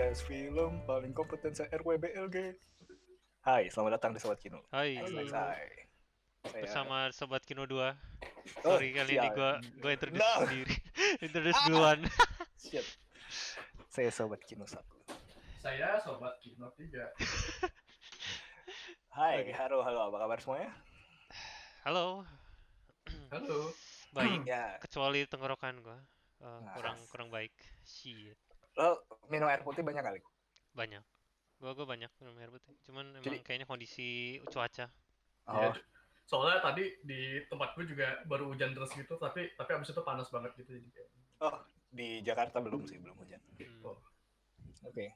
Podcast film paling kompeten se-RWBLG. Hai, selamat datang di Sobat Kino. Hai, Hai. Saya bersama Sobat Kino 2. Sorry kali ini sial. gua introduce No. sendiri. Introduce duluan. Shit. Saya Sobat Kino 1. Saya Sobat Kino 3. Hai, Oke. halo, apa kabar semuanya? Halo. Halo. Baik, Ya, kecuali tenggorokan gua. Nah. Kurang baik. Shit. lo minum air putih banyak kali? Banyak. Gua banyak minum air putih. Cuman emang Jadi- kayaknya kondisi cuaca. Oh, Ya, soalnya tadi di tempat gue juga baru hujan deras gitu, tapi abis itu panas banget gitu jadi kayak. di Jakarta belum sih, belum hujan. Oh. Oke.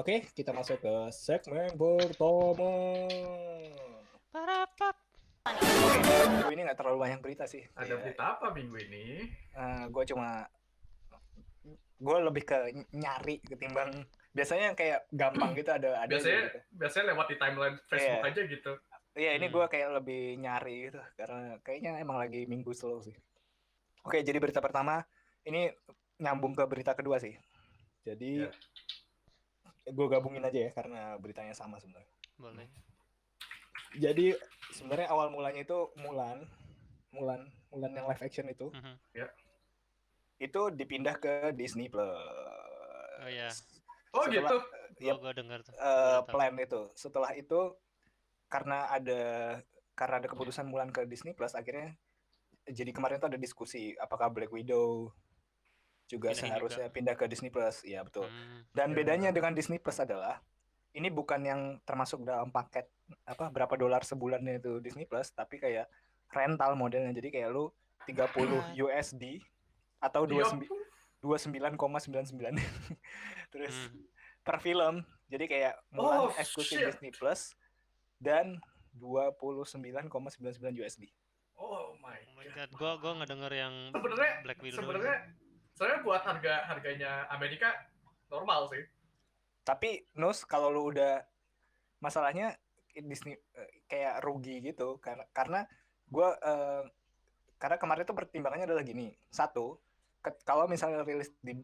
Oke, kita masuk ke segmen pertama. Parapap. Minggu ini nggak terlalu banyak berita sih. Ada berita apa minggu ini? Gue lebih ke nyari ketimbang biasanya yang kayak gampang gitu ada gitu. Biasanya lewat di timeline Facebook aja gitu. Iya, ini gue kayak lebih nyari gitu karena kayaknya emang lagi minggu slow sih. Oke, jadi berita pertama ini nyambung ke berita kedua sih. Jadi gue gabungin aja ya karena beritanya sama sebenarnya. Boleh. Jadi sebenarnya awal mulanya itu Mulan yang live action itu. Ya. Itu dipindah ke Disney Plus. Oh ya. Oh Setelah, gitu. Gua dengar tuh. Plan itu. Setelah itu karena ada keputusan Mulan ke Disney Plus, akhirnya jadi kemarin tuh ada diskusi apakah Black Widow juga Pindahin seharusnya pindah ke Disney Plus. Ya betul. Dan Ya. bedanya dengan Disney Plus adalah ini bukan yang termasuk dalam paket berapa dolar sebulannya itu Disney Plus, tapi kayak rental modelnya. Jadi kayak lu 30 USD atau 29,99 terus per film. Jadi kayak Mulan eksklusif Disney Plus dan 29,99 USD. Oh my god. Gua nggak denger yang Black Widow. Sebenarnya buat harganya Amerika normal sih. Tapi Nus, kalau lu udah masalahnya Disney kayak rugi gitu karena gue karena kemarin tuh pertimbangannya adalah gini. Satu, kalau misalnya rilis di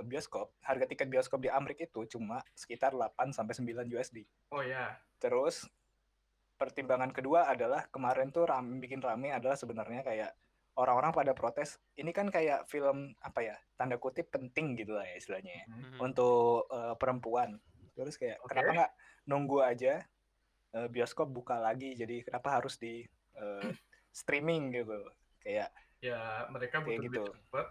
bioskop, harga tiket bioskop di Amerika itu cuma sekitar 8 sampai 9 USD. Oh ya. Terus pertimbangan kedua adalah kemarin tuh bikin rame adalah sebenarnya kayak orang-orang pada protes. Ini kan kayak film tanda kutip penting gitu lah ya istilahnya ya, untuk perempuan. Terus kayak kenapa nggak nunggu aja bioskop buka lagi, jadi kenapa harus di streaming gitu kayak ya mereka butuh gitu. duit cepet.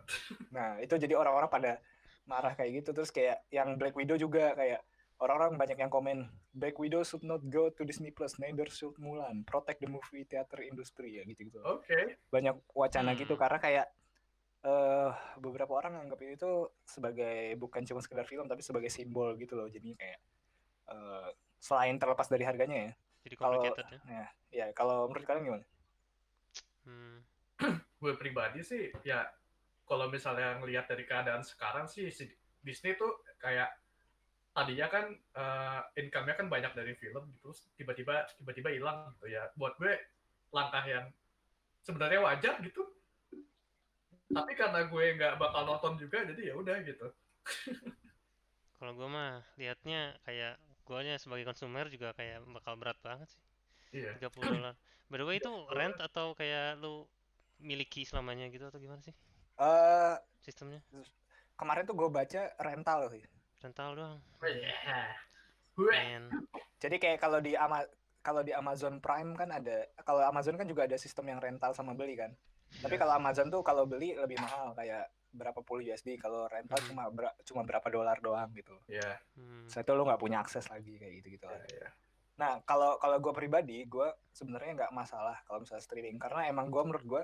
Nah itu jadi orang-orang pada marah kayak gitu. Terus kayak yang Black Widow juga kayak orang-orang banyak yang komen Black Widow should not go to Disney Plus, neither should Mulan, protect the movie theater industry ya gitu. Oke. Banyak wacana gitu karena kayak beberapa orang anggap ini tuh sebagai bukan cuma sekedar film tapi sebagai simbol gitu loh. Jadi kayak selain terlepas dari harganya ya. Jadi complicated ya. Kalau menurut kalian gimana? Gue pribadi sih ya kalau misalnya ngelihat dari keadaan sekarang sih si Disney tuh kayak tadinya kan income-nya kan banyak dari film gitu, tiba-tiba hilang gitu ya. Buat gue langkah yang sebenarnya wajar gitu. Tapi karena gue nggak bakal nonton juga jadi ya udah gitu. Kalau gue mah liatnya kayak guanya sebagai konsumer juga kayak bakal berat banget sih. Iya. $30. By the way itu rent atau kayak lu miliki selamanya gitu atau gimana sih? Sistemnya? Kemarin tuh gue baca rental sih. Rental doang. Jadi kayak kalau di Amazon Prime kan ada, kalau Amazon kan juga ada sistem yang rental sama beli kan. Tapi kalau Amazon tuh kalau beli lebih mahal kayak berapa puluh USD, kalau rental cuma berapa dolar doang gitu. Iya. Setelah itu lo nggak punya akses lagi kayak gitu. Iya. Nah kalau gue pribadi, gue sebenarnya nggak masalah kalau misalnya streaming karena emang menurut gue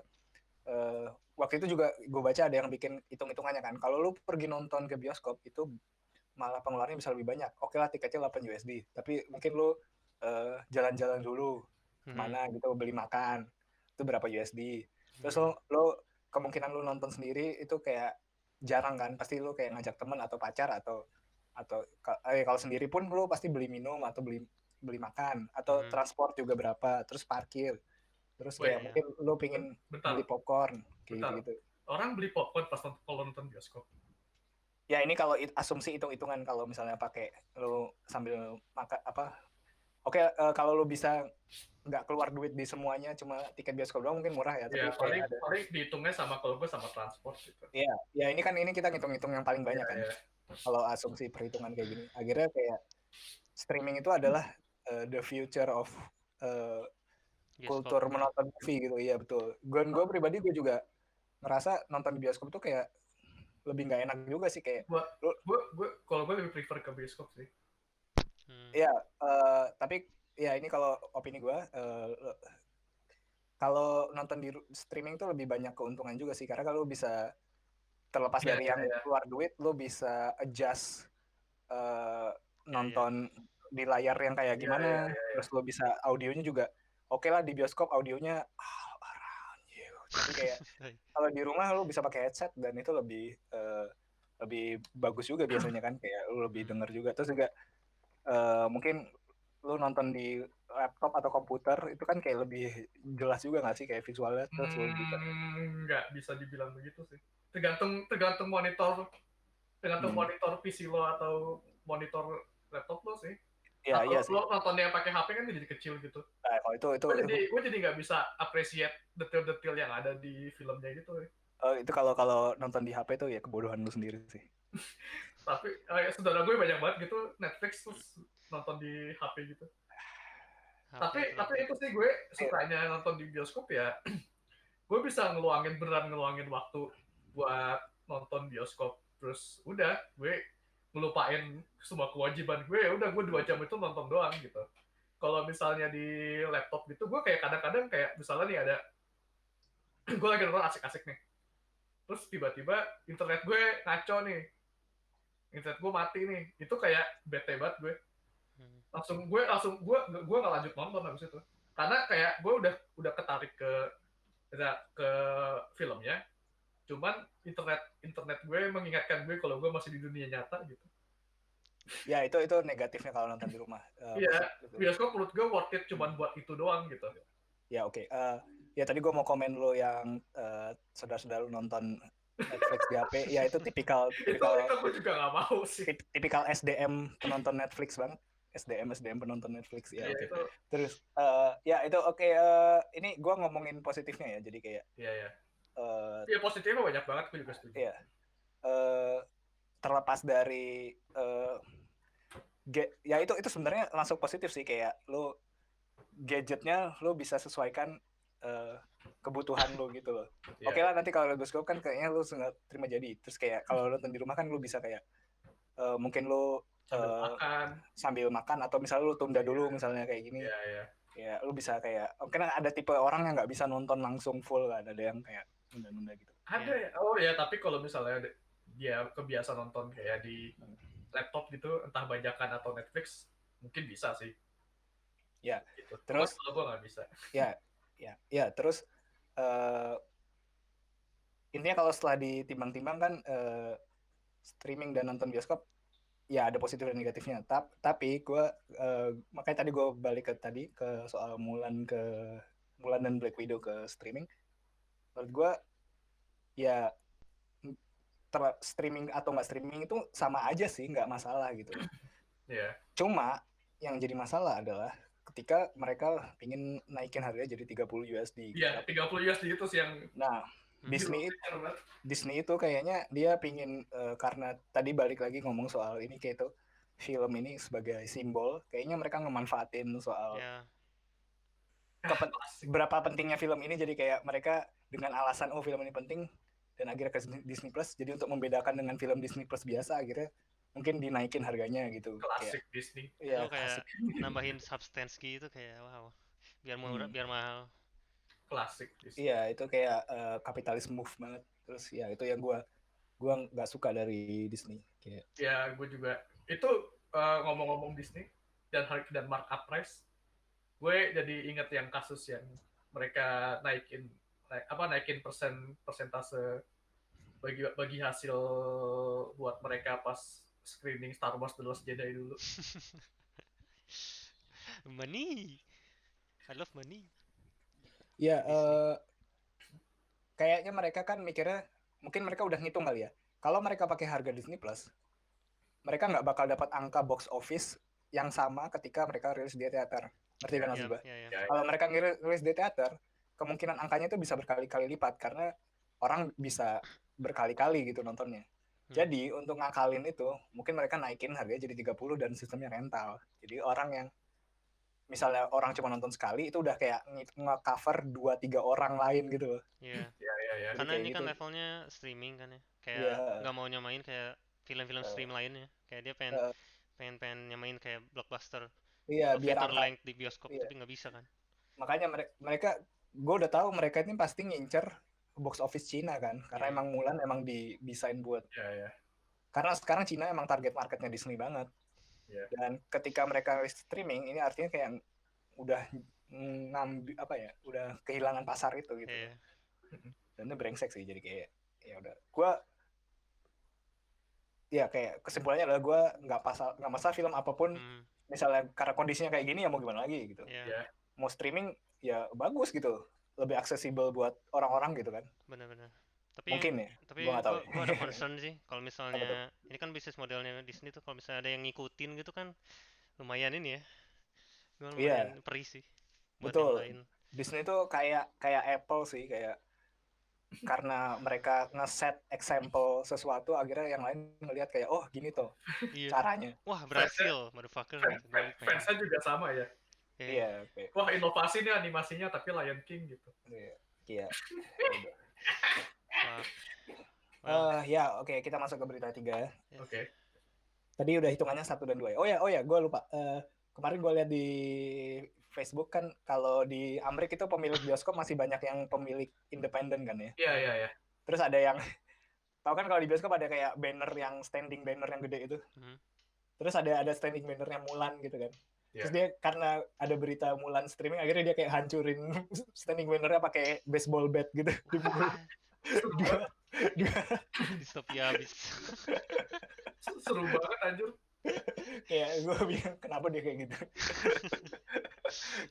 waktu itu juga gue baca ada yang bikin hitung-hitungannya kan. Kalau lu pergi nonton ke bioskop itu malah pengeluarannya bisa lebih banyak. Oke lah tiketnya 8 USD, tapi mungkin lu jalan-jalan dulu kemana gitu, beli makan itu berapa USD. Terus lu kemungkinan lu nonton sendiri itu kayak jarang kan, pasti lu kayak ngajak teman atau pacar atau kalau sendiri pun lu pasti beli minum atau beli makan atau transport juga berapa, terus parkir, terus kayak mungkin lu pengen beli popcorn kayak gitu. Orang beli popcorn pas kalau nonton bioskop? Ya ini kalau asumsi hitung-hitungan, kalau misalnya pakai lu sambil makan apa. Oke, kalau lu bisa nggak keluar duit di semuanya, cuma tiket bioskop doang mungkin murah ya. Tapi paling dihitungnya sama kalau gue sama transport gitu. Iya, ya ini kan kita ngitung-ngitung yang paling banyak kan. Kalau asumsi perhitungan kayak gini, akhirnya kayak streaming itu adalah the future of kultur menonton movie gitu. Iya betul. Gue pribadi gue juga ngerasa nonton di bioskop tuh kayak lebih nggak enak juga sih, kayak kalau gue lebih prefer ke bioskop sih. Iya, tapi ya ini kalau opini gue, kalau nonton di streaming tuh lebih banyak keuntungan juga sih, karena kalau bisa terlepas dari yang keluar duit, lo bisa adjust nonton di layar yang kayak gimana, terus lo bisa audionya juga oke lah, di bioskop audionya jadi kayak kalau di rumah lo bisa pakai headset dan itu lebih bagus juga biasanya kan, kayak lo lebih denger juga. Terus juga mungkin lo nonton di laptop atau komputer itu kan kayak lebih jelas juga nggak sih, kayak visualnya. Terus lo bisa nggak bisa dibilang begitu sih, tergantung monitor PC lo atau monitor laptop lo sih. Ya, iya sih. Lo nonton yang pakai HP kan jadi kecil gitu. Nah, kalau itu gue jadi nggak bisa appreciate detail-detail yang ada di filmnya gitu. Itu kalau nonton di HP tuh ya kebodohan lu sendiri sih. Tapi saudara gue banyak banget gitu Netflix terus nonton di HP gitu. Tapi itu sih gue sukanya nonton di bioskop ya. Gue bisa ngeluangin waktu buat nonton bioskop, terus udah gue ngelupain semua kewajiban gue, ya udah gue 2 jam itu nonton doang gitu. Kalau misalnya di laptop gitu, gue kayak kadang-kadang kayak misalnya nih ada gue lagi nonton asik-asik nih, terus tiba-tiba internet gue ngaco nih, internet gue mati nih, itu kayak bete banget gue. Langsung gue nggak lanjut nonton habis itu, karena kayak gue udah ketarik ke filmnya, cuman internet gue mengingatkan gue kalau gue masih di dunia nyata gitu. Ya itu negatifnya kalau nonton di rumah. Iya, bioskop menurut gue worth it cuman buat itu doang gitu. Ya oke. Ya tadi gue mau komen lo yang saudara-saudara lu nonton Netflix di HP. Ya itu tipikal itu gue juga nggak mau sih. Tipikal SDM penonton Netflix banget. SDM penonton Netflix ya. Iya, Okay. itu. Terus ya itu oke. Ini gue ngomongin positifnya ya. Jadi kayak. Iya positifnya banyak banget, gue juga setuju. Iya. Terlepas dari ya itu sebenarnya langsung positif sih, kayak lo gadgetnya lo bisa sesuaikan kebutuhan lo gitu loh. Oke lah, nanti kalau bioskop kan kayaknya lo nggak terima jadi. Terus kayak kalau lo nonton di rumah kan lo bisa kayak mungkin lo sambil makan atau misalnya lo tunda dulu misalnya kayak gini. Ya lo bisa kayak mungkin ada tipe orang yang nggak bisa nonton langsung full kan, ada yang kayak nunda-nunda gitu. Ada ya. Oh ya, tapi kalau misalnya dia kebiasa nonton kayak di laptop gitu, entah bajakan atau Netflix, mungkin bisa sih. Ya. Gitu. Terus kalau gue nggak bisa. Ya. Terus intinya kalau setelah ditimbang-timbang kan streaming dan nonton bioskop ya ada positif dan negatifnya. Tapi gue makanya tadi gue balik ke soal Mulan dan Black Widow ke streaming. Menurut gue ya streaming atau nggak streaming itu sama aja sih, nggak masalah gitu. Cuma yang jadi masalah adalah ketika mereka pingin naikin harganya jadi 30 USD. Iya, 30 USD itu sih yang. Nah, Disney itu kayaknya dia pingin karena tadi balik lagi ngomong soal ini, kayak itu film ini sebagai simbol, kayaknya mereka ngemanfaatin soal berapa pentingnya film ini, jadi kayak mereka dengan alasan film ini penting dan akhirnya ke Disney Plus, jadi untuk membedakan dengan film Disney Plus biasa akhirnya mungkin dinaikin harganya gitu. Klasik kayak, Disney. Ya, kayak nambahin substance gitu, kayak wow, biar murah biar mahal. Klasik Disney. Iya, itu kayak kapitalis move banget. Terus ya itu yang gue nggak suka dari Disney. Kayak. Ya gue juga. Itu ngomong-ngomong Disney dan markup price, gue jadi inget yang kasus yang mereka naikin persentase bagi hasil buat mereka pas screening Star Wars The Last Jedi dulu. Money, I love money. Ya, kayaknya mereka kan mikirnya, mungkin mereka udah ngitung kali ya. kalau mereka pakai harga Disney Plus, mereka nggak bakal dapat angka box office yang sama ketika mereka rilis di teater. Ngerti kan maksud gue? Kalau mereka rilis di teater, kemungkinan angkanya itu bisa berkali-kali lipat karena orang bisa berkali-kali gitu nontonnya. Jadi untuk ngakalin itu, mungkin mereka naikin harganya jadi 30 dan sistemnya rental. Jadi orang yang misalnya orang cuma nonton sekali itu udah kayak nge-cover 2-3 orang lain gitu loh. Iya. Iya. Karena ini kan gitu. levelnya streaming kan ya. Kayak nggak mau nyamain kayak film-film stream lainnya. Kayak dia pengen nyamain kayak blockbuster. Iya, biar feature length di bioskop tapi nggak bisa kan. Makanya mereka gue udah tahu mereka ini pasti ngincer box office Cina kan, karena emang Mulan emang didesain buat. Karena sekarang Cina emang target marketnya Disney banget. Dan ketika mereka streaming ini artinya kayak udah ngambil apa ya, udah kehilangan pasar itu gitu. Dan itu brengsek sih, jadi kayak ya udah. Gue ya kayak kesimpulannya adalah gue nggak masalah film apapun, misalnya karena kondisinya kayak gini ya mau gimana lagi gitu. Mau streaming ya bagus gitu, lebih aksesibel buat orang-orang gitu kan. Benar-benar. Tapi mungkin ya. Tapi gue ada concern sih kalau misalnya ini kan bisnis modelnya Disney tuh, kalau misalnya ada yang ngikutin gitu kan lumayan ini ya. Lumayan perih sih. Betul. Disney tuh kayak Apple sih, kayak karena mereka ngeset example sesuatu akhirnya yang lain ngelihat kayak oh gini tuh caranya. Wah berhasil, motherfucker. Fansnya juga sama ya. Iya. Wah inovasi nih animasinya tapi Lion King gitu. Iya. Ya oke, kita masuk ke berita 3. Oke. Tadi udah hitungannya 1 dan 2 ya. Oh ya, gue lupa. Kemarin gue lihat di Facebook kan kalau di Amerika itu pemilik bioskop masih banyak yang pemilik independen kan ya. Iya. Terus ada yang tahu kan kalau di bioskop ada kayak banner yang standing banner yang gede itu. Terus ada standing bannernya Mulan gitu kan. Terus dia karena ada berita Mulan streaming akhirnya dia kayak hancurin standing bannernya pakai baseball bat gitu. Distopia habis. Seru banget anjir. Kayak gue bilang kenapa dia kayak gitu.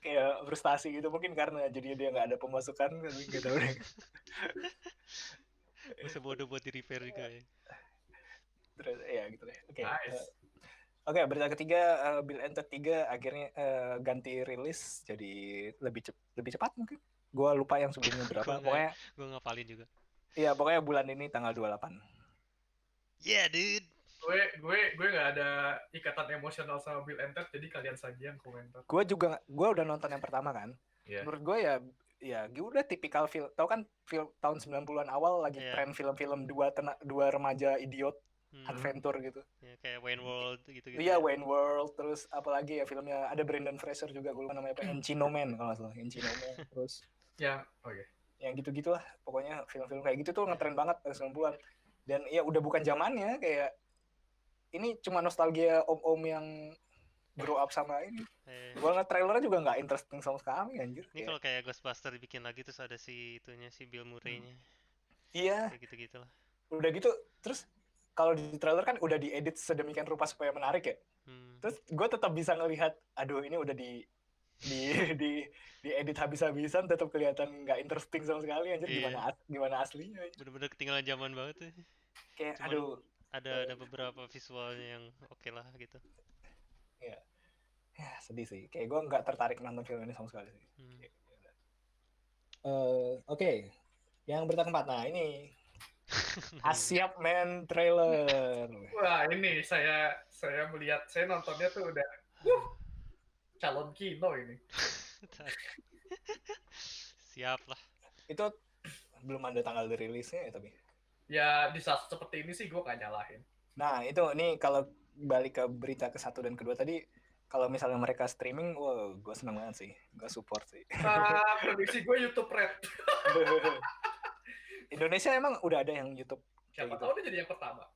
Kayak frustasi gitu, mungkin karena jadi dia nggak ada pemasukan gitu. Masa bodoh buat di repair juga ya. Terus ya gitu deh. Oke. Nice. Oke, berita ketiga, Bill and Ted 3 akhirnya ganti rilis jadi lebih cepat mungkin. Gua lupa yang sebelumnya berapa. Pokoknya gua ngapalin juga. Iya, pokoknya bulan ini tanggal 28. Yeah, dude. Gue nggak ada ikatan emosional sama Bill and Ted, jadi kalian saja yang komentar. Gue udah nonton yang pertama kan. Menurut gue ya udah tipikal film. Tahu kan film tahun 90-an awal lagi tren film-film dua remaja idiot adventure gitu. Ya, kayak Wayne World gitu. Iya, Wayne World, terus apalagi ya filmnya ada Brendan Fraser juga, gue lupa namanya apa, Encino Man kalau nggak salah, Encino Man. Terus yang gitu-gitulah, pokoknya film-film kayak gitu tuh ngetren banget tahun 90-an. Dan ya udah bukan zamannya, kayak ini cuma nostalgia om-om yang grow up sama ini. Gue ngeliat trailernya juga nggak interesting sama sekali anjir. Ini kalau kayak Ghostbuster dibikin lagi terus ada si Bill Murray-nya. Iya. Kayak gitu-gitu lah. Udah gitu, terus kalau di trailer kan udah diedit sedemikian rupa supaya menarik ya. Terus gue tetap bisa ngelihat, aduh ini udah di edit habis-habisan, tetap kelihatan nggak interesting sama sekali anjir. Gimana aslinya anjir. Bener-bener ketinggalan zaman banget ya. Kayak cuman, aduh, ada beberapa visualnya yang oke lah gitu. Ya sedih sih, kayak gue nggak tertarik nonton film ini sama sekali sih. Oke. Yang berita keempat, nah ini Asiap Man trailer. Wah ini saya melihat, saya nontonnya tuh udah calon kino ini. Siap lah. Itu belum ada tanggal rilisnya ya tapi. Ya di saat seperti ini sih gue gak nyalahin. Nah itu nih kalau balik ke berita ke-1 dan ke-2 tadi, kalau misalnya mereka streaming, wah gue seneng banget sih, gue support sih. Prediksi gue YouTube Red. Indonesia emang udah ada yang YouTube. Siapa tahu dia jadi yang pertama.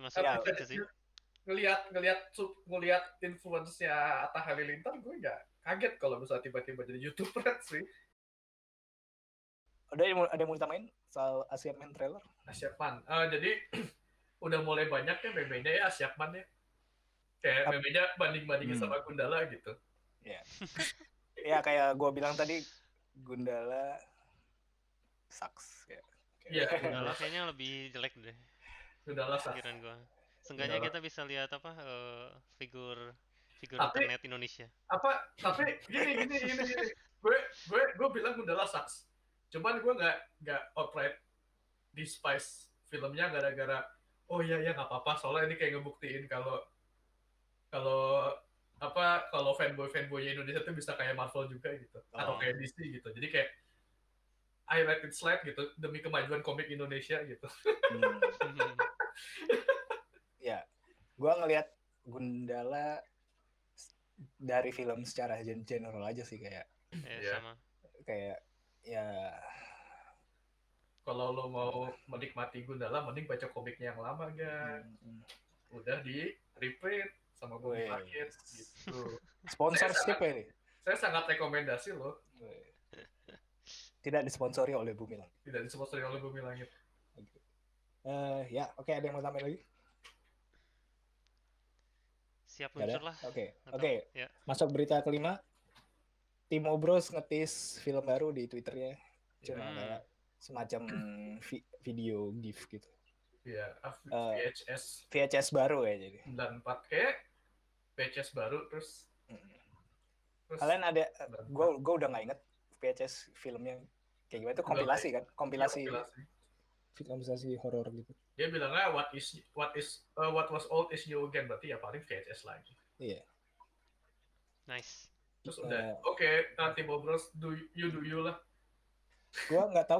Masuk gitu sih. Ngelihat influence-nya Atta Halilintar, gue nggak kaget kalau misalnya tiba-tiba jadi YouTube Red sih. Ada yang mau ditamain soal Asiap Man trailer? Asiap Man. Jadi udah mulai banyak ya meme-nya ya Asiap Man ya. Kayak meme-nya banding-bandingin sama Gundala gitu. Iya. Ya kayak gue bilang tadi, Gundala sucks. Iya, Gundala kayaknya lebih jelek deh Gundala sah. pikiran gua. Seenggaknya Gundala. kita bisa lihat apa figur Tapi internet Indonesia. tapi gini. Gue bilang Gundala sucks. Cuman gue nggak outright despise filmnya gara-gara oh iya ya nggak apa-apa soalnya ini kayak ngebuktiin kalau kalau kalau fanboy Indonesia tuh bisa kayak Marvel juga gitu atau Oh. kayak DC gitu. Jadi kayak I let it slide gitu demi kemajuan komik Indonesia gitu. Ya, gue ngelihat Gundala dari film secara general aja sih kayak Iya. Sama. kayak ya Kalau lo mau menikmati Gundala mending baca komiknya yang lama guys. Udah di reprint sama Bumi Wes. Langit gitu. Sponsorship ya nih. Saya sangat rekomendasi loh. Tidak disponsori oleh Bumi Langit. Tidak disponsori oleh Bumi Langit. Ya, oke, ada yang mau tambahin lagi? Siap Nggak ada? luncur lah. Oke. Ya. Masuk berita kelima. Timo Bros ngetis film baru di Twitternya. Cuma kayak semacam video GIF gitu. Iya, VHS baru ya jadi. 94 kayak VHS baru terus Kalian ada gue udah nggak inget VHS filmnya kayak gimana itu kompilasi kan? Kompilasi horor gitu. Dia bilangnya what was old is new again, berarti ya paling VHS lagi. Iya. Nice. Terus udah oke, nanti Bobros do you lah. Gue nggak tahu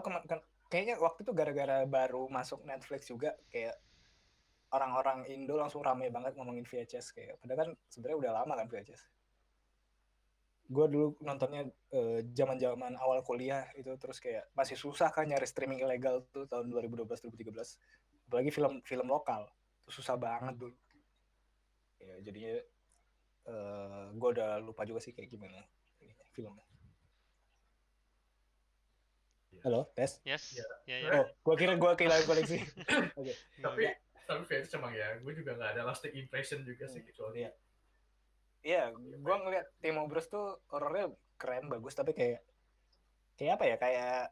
kayaknya waktu itu gara-gara baru masuk Netflix juga kayak orang-orang Indo langsung rame banget ngomongin VHS kayak padahal kan sebenarnya udah lama kan VHS. Gue dulu nontonnya zaman-zaman awal kuliah itu terus kayak masih susah kan nyari streaming ilegal tuh tahun 2012-2013. Apalagi film lokal itu susah banget dulu. Ya jadinya gue udah lupa juga sih kayak gimana filmnya. Halo, tes? Yes. Ya. Oh, gue kira gue kehilangan koneksi. Oke. Tapi VHS emang ya, gue juga nggak ada lasting impression juga sih kecuali. Iya, gue ngeliat Timo Bros tuh horornya keren, bagus, tapi kayak apa ya, kayak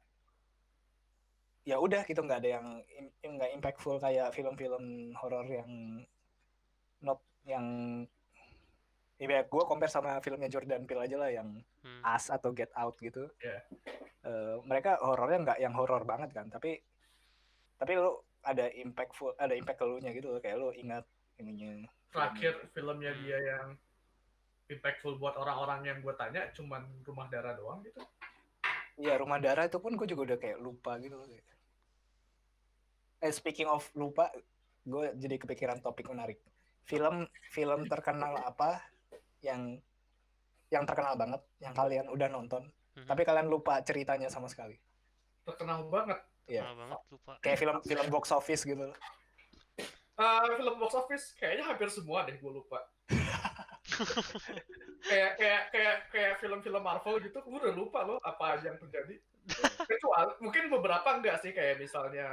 ya udah gitu, nggak ada yang nggak impactful kayak film-film horor yang ya gue compare sama filmnya Jordan Peele aja lah yang Us atau Get Out gitu. Yeah. Mereka horornya nggak yang horor banget kan, tapi lu ada impact ke lu nya gitu, kayak lu ingat ininya. Terakhir filmnya dia yang impactful buat orang-orang yang gue tanya cuman Rumah Darah doang gitu. Iya, Rumah Darah itu pun gue juga udah kayak lupa gitu. Speaking of lupa, gue jadi kepikiran topik menarik. Film terkenal apa yang terkenal banget, yang kalian udah nonton, tapi kalian lupa ceritanya sama sekali? Terkenal banget. Iya. Terkenal banget, lupa. Kayak film box office gitu. Film box office kayaknya hampir semua deh gue lupa. kayak film-film Marvel gitu, gue udah lupa loh apa aja yang terjadi. Kecuali mungkin beberapa enggak sih, kayak misalnya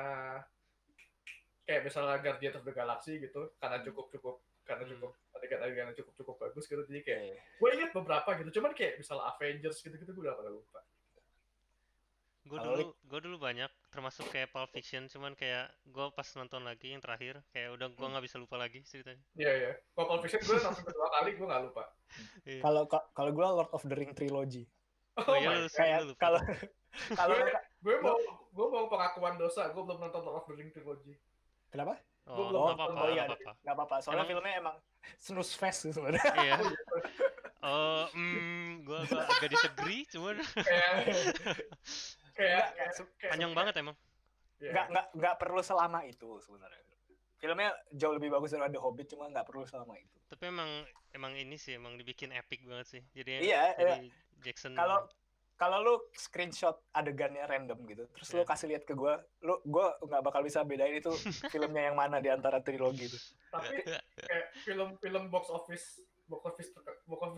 Guardians of the Galaxy gitu, karena cukup adegan-adegan yang cukup bagus gitu, jadi kayak gue ingat beberapa gitu, cuman kayak misalnya Avengers gitu gue udah pada lupa. Gue dulu banyak, termasuk kayak Pulp Fiction, cuman kayak gue pas nonton lagi yang terakhir, kayak udah gue nggak bisa lupa lagi ceritanya. Iya. Kalau Pulp Fiction gue nonton kedua kali gue nggak lupa. Kalau gue Lord of the Ring trilogy. Oh iya, kayak kalau gue mau pengakuan dosa, gue belum nonton Lord of the Ring trilogy. Kenapa? Nggak apa-apa. Soalnya filmnya emang snooze fest gitu sebenarnya. Iya. Gue agak disagree, cuman kayak panjang banget emang. Nggak perlu selama itu sebenarnya. Filmnya jauh lebih bagus daripada The Hobbit, cuma nggak perlu selama itu. Tapi emang ini sih emang dibikin epic banget sih. Jadi Jackson. Kalau lu screenshot adegannya random gitu, terus lu kasih lihat ke gue nggak bakal bisa bedain itu filmnya yang mana di antara trilogi itu. Tapi kayak film box office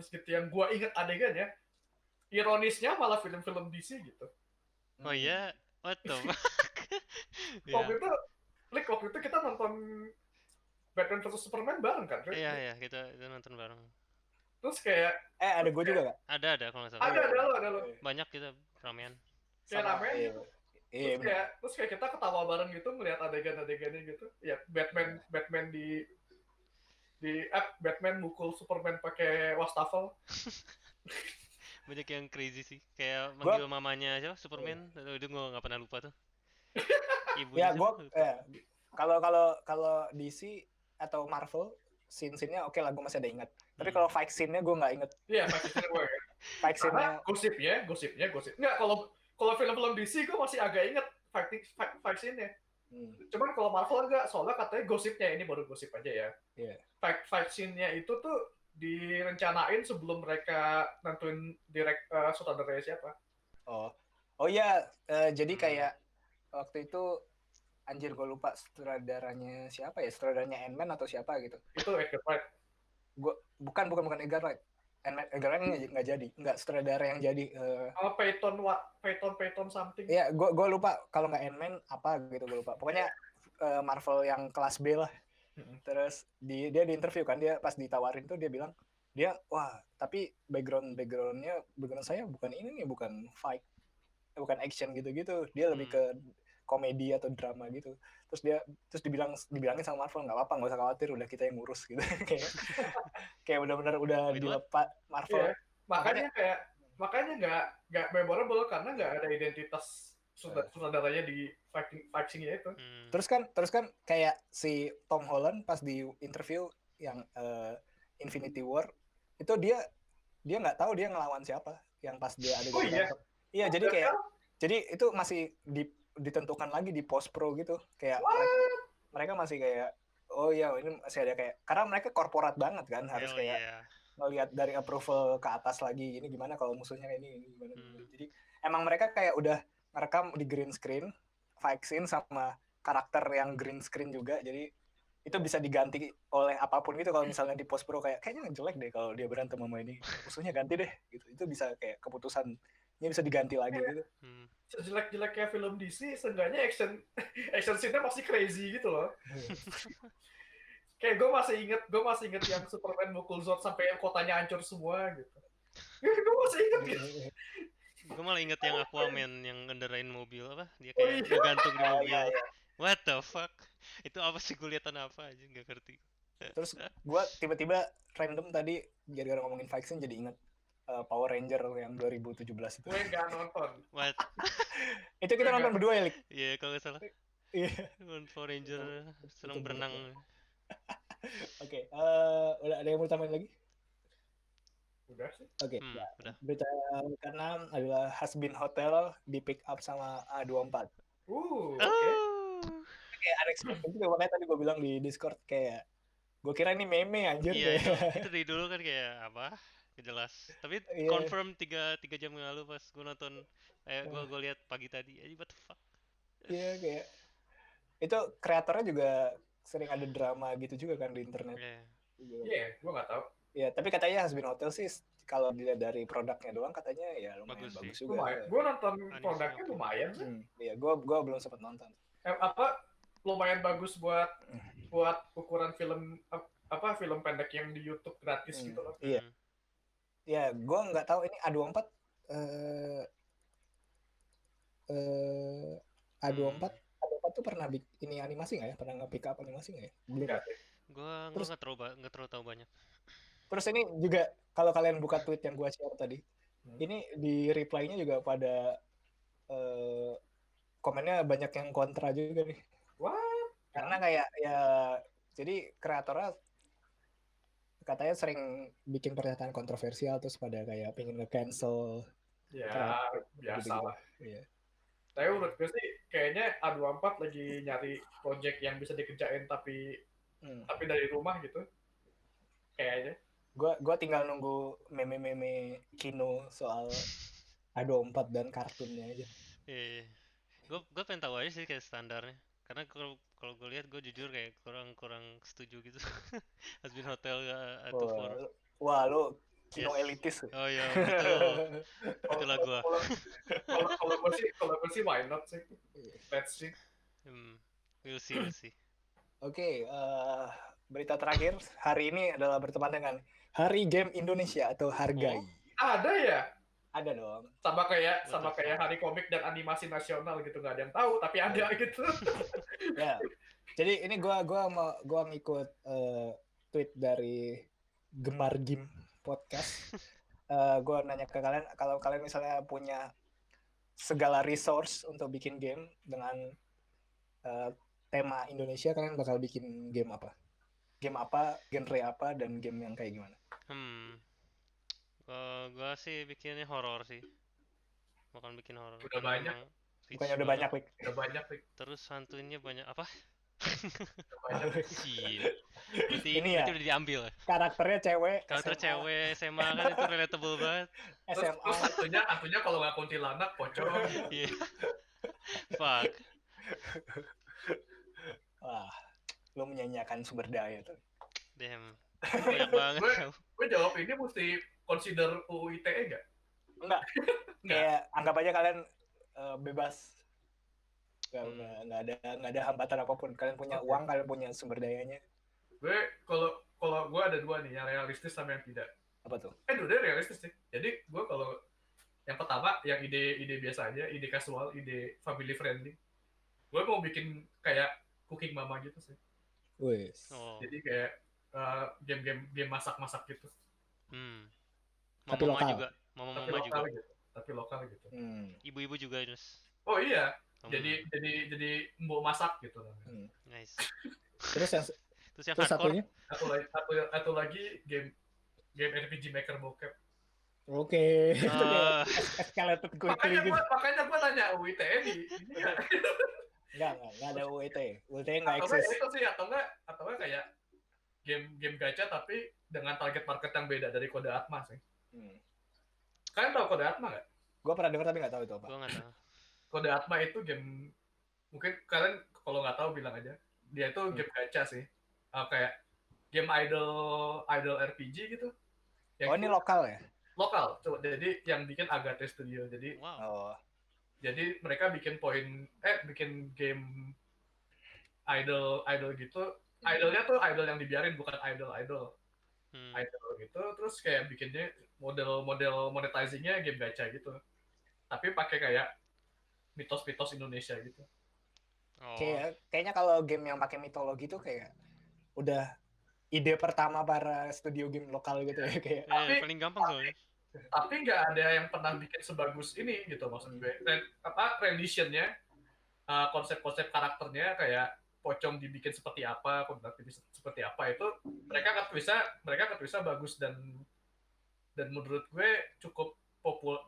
gitu yang gue inget adegannya, ironisnya malah film-film DC gitu. Oh iya, what the fuck? Waktu itu kita nonton Batman vs Superman bareng kan? Iya, kita nonton bareng. Terus kayak ada gue juga gak? Ada kalau nggak salah. Ada lo. Banyak kita ramean. Kayak ramean gitu. Iya, Terus kayak kita ketawa bareng gitu ngelihat adegan-adegannya gitu. Ya Batman di Batman mukul Superman pakai wastafel. Banyak yang crazy sih. Kayak Gua- manggil mamanya siapa? Superman. Itu gue nggak pernah lupa tuh. ya Ibunya gue siapa? Lupa. kalau DC atau Marvel scene-nya oke lah, gue masih ada ingat. Tapi Hmm. kalau fight scene-nya gue nggak inget. Iya, fight scene gue ya. Fight scene-nya Karena gosipnya. Nggak, kalau film-film DC gue masih agak inget fight scene-nya. Cuman kalau Marvel enggak, soalnya katanya gosipnya, ini baru gosip aja ya. Iya. Fight scene-nya itu tuh direncanain sebelum mereka nentuin sutradaranya siapa. Oh iya, jadi kayak waktu itu anjir gue lupa sutradaranya siapa ya, sutradaranya Ant-Man atau siapa gitu. Itu Edgar Wright. Bukan Edgar Wright. Edgar Wright nggak jadi, nggak sutradara yang jadi. Peyton something. Iya, gue lupa kalau nggak Ant-Man apa gitu, gue lupa. Pokoknya Marvel yang kelas B lah. Terus dia di interview kan, dia pas ditawarin tuh dia bilang, wah tapi background saya bukan ini nih, bukan fight, bukan action gitu-gitu, dia lebih ke komedi atau drama gitu. Terus dibilangin sama Marvel, nggak apa-apa, nggak usah khawatir, udah kita yang ngurus gitu. kayak benar-benar udah dilepas Marvel. Yeah. Makanya nggak memorable karena nggak ada identitas sutradaranya di fighting-nya itu. Terus kan kayak si Tom Holland pas di interview yang Infinity War itu dia nggak tahu dia ngelawan siapa yang pas dia ada di berantem. Iya, jadi itu masih ditentukan lagi di post pro gitu, kayak mereka masih kayak ini masih ada kayak, karena mereka korporat banget kan, harus kayak ngelihat dari approval ke atas lagi, ini gimana kalau musuhnya ini gimana. Jadi emang mereka kayak udah ngerekam di green screen fight scene sama karakter yang green screen juga, jadi itu bisa diganti oleh apapun gitu. Kalau misalnya di post pro kayaknya jelek deh kalau dia berantem sama ini, musuhnya ganti deh gitu, itu bisa kayak keputusannya bisa diganti lagi gitu. Sejelek-jeleknya film DC, seenggaknya action scene-nya masih crazy gitu loh. Kayak gue masih inget yang Superman mukul Zod sampai kotanya hancur semua gitu. Gue masih inget gitu. Gue malah inget yang Aquaman yang ngendarain mobil apa, dia kayak ngegantung di mobil. What the fuck? Itu apa sih, kuliatan apa aja, nggak ngerti. Terus gue tiba-tiba random tadi gara-gara ngomongin fight scene jadi inget Power Ranger yang 2017 itu. Gue nggak nonton. What? Itu kita nonton berdua ya, Lik? Iya, kalau nggak salah. Iya. Power Ranger senang berenang. Oke, udah ada yang mau tambahin lagi? Udah sih. Oke, udah. Berita ke-6 adalah Hasbin Hotel di pick up sama A24. Oke. Kayak unexpected juga, makanya tadi gue bilang di Discord kayak gue kira ini meme anjir. Iya, itu dari dulu kan kayak apa? Jelas. Tapi confirm 3 jam yang lalu pas gue nonton, gue lihat pagi tadi. What the fuck? Iya, kayak itu kreatornya juga sering ada drama gitu juga kan di internet. Iya, gue nggak tahu. Iya, tapi katanya Hasbin Hotel sih kalau dilihat dari produknya doang katanya ya lumayan bagus juga. Gue nonton produknya lumayan sih. Iya, gue belum sempat nonton. Lumayan bagus buat ukuran film pendek yang di YouTube gratis gitu loh. Iya. Ya, gue nggak tahu ini A24 A24 tuh pernah ini animasi nggak ya? Pernah nge-pick up animasi nggak ya? Belum. Gue nggak terlalu tahu banyak. Terus ini juga kalau kalian buka tweet yang gue share tadi, ini di reply-nya juga pada komennya banyak yang kontra juga nih. What? Karena kayak ya, jadi kreatornya katanya sering bikin pernyataan kontroversial, terus pada kayak pengen nge-cancel. Ya, biasa lah. Iya. Tapi menurut gue sih kayaknya A24 lagi nyari project yang bisa dikerjain tapi dari rumah gitu. Kayaknya. Gue tinggal nunggu meme-meme Kino soal A24 dan kartunnya aja. Iya. Gue pengen tahu aja sih kayak standarnya. Karena kalau gue lihat, gue jujur kayak kurang setuju gitu. Hasbin Hotel atau Wah, lo Kino elitis. Oh iya, betul. Itulah gue. Kalau gue sih why not sih. Let's see. We'll see. Oke, berita terakhir hari ini adalah bertepatan dengan Hari Game Indonesia atau Hargai. Ada ya? Ada dong. Sama kayak What the fuck? hari komik dan animasi nasional gitu, nggak ada yang tahu tapi ada gitu. Ya. Jadi ini gua ngikut tweet dari Gemar Game Podcast. Gua nanya ke kalian, kalau kalian misalnya punya segala resource untuk bikin game dengan tema Indonesia, kalian bakal bikin game apa? Game apa, genre apa, dan game yang kayak gimana? Gua sih bikinnya horor sih. Bakal bikin horor. Udah Karena banyak. emang rich Bukannya udah banget. banyak, Wik? Udah banyak nih. Terus hantunya banyak apa? Udah banyak. Cil. Berarti Ini ya, udah diambil. karakternya cewek, Karakter SMA, cewek SMA kan itu relatable banget. Terus SMA. hantunya kalau nggak kuntilanak pocong. Iya. Fuck. Wah, lu menyanyiakan sumber daya tuh. Damn. Banyak banget. Gue jawab ini mesti consider UU ITE nggak? Enggak. Kayak anggap aja kalian bebas. Nggak ada hambatan apapun. Kalian punya uang, kalian punya sumber dayanya. Gue kalau gue ada dua nih, yang realistis sama yang tidak. Apa tuh? Dua realistis sih. Jadi gue kalau yang pertama, yang ide biasa aja, ide casual, ide family friendly. Gue mau bikin kayak cooking mama gitu sih. Wes. Oh. Jadi kayak game masak-masak gitu. Tapi Mama lokal. juga. Mama juga. Gitu. Tapi lokal gitu. Ibu-ibu juga terus. Oh iya. Jadi mbok masak gitu. Nice. Terus yang hardcore. Satu lagi game RPG Maker bokep. Oke. Itu kayak escalated quickly gitu. Makanya gue tanya UITE ini Enggak ada UIT. UIT nggak atau eksis. itu sih atau enggak kayak game gacha tapi dengan target market yang beda dari Kode Atma sih. Kalian tahu Kode Atma nggak? Gue pernah dengar tapi nggak tahu itu apa. Gue nggak tahu. Kode Atma itu game, mungkin kalian kalau nggak tahu bilang aja. Dia itu game gacha sih. Kayak game idol RPG gitu. Ini lokal ya? Lokal. Jadi yang bikin Agate Studio. Jadi Jadi mereka bikin bikin game idol gitu. Idolnya tuh idol yang dibiarin, bukan idol gitu. Terus kayak bikinnya model monetizingnya game gacha gitu. Tapi pakai kayak mitos-mitos Indonesia gitu. Kayaknya kalau game yang pakai mitologi tuh kayak udah ide pertama para studio game lokal gitu ya kayak. Paling gampang soalnya. Tapi nggak ada yang pernah bikin sebagus ini gitu maksud gue. Renditionnya, konsep-konsep karakternya kayak pocong dibikin seperti apa, kontaktif seperti apa itu mereka ketuisa bagus dan menurut gue cukup populer.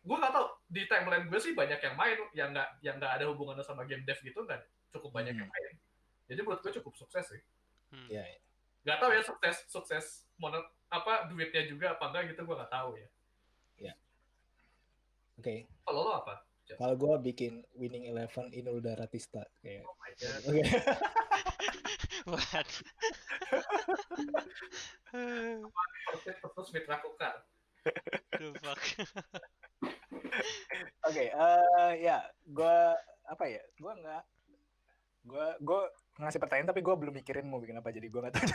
Gue nggak tahu di timeline gue sih banyak yang main yang nggak ada hubungannya sama game dev gitu kan cukup banyak yang main. Jadi menurut gue cukup sukses sih. Iya. Nggak tahu ya sukses duitnya juga apa enggak gitu gue nggak tahu ya. Oke. Kalau lo apa? Kalau gue bikin Winning Eleven Inul Daratista kayak. Oh my god. What? Terus Mitra Kukar. The fuck. Oke, ya, gue ngasih pertanyaan tapi gue belum mikirin mau bikin apa, jadi gue nggak tahu.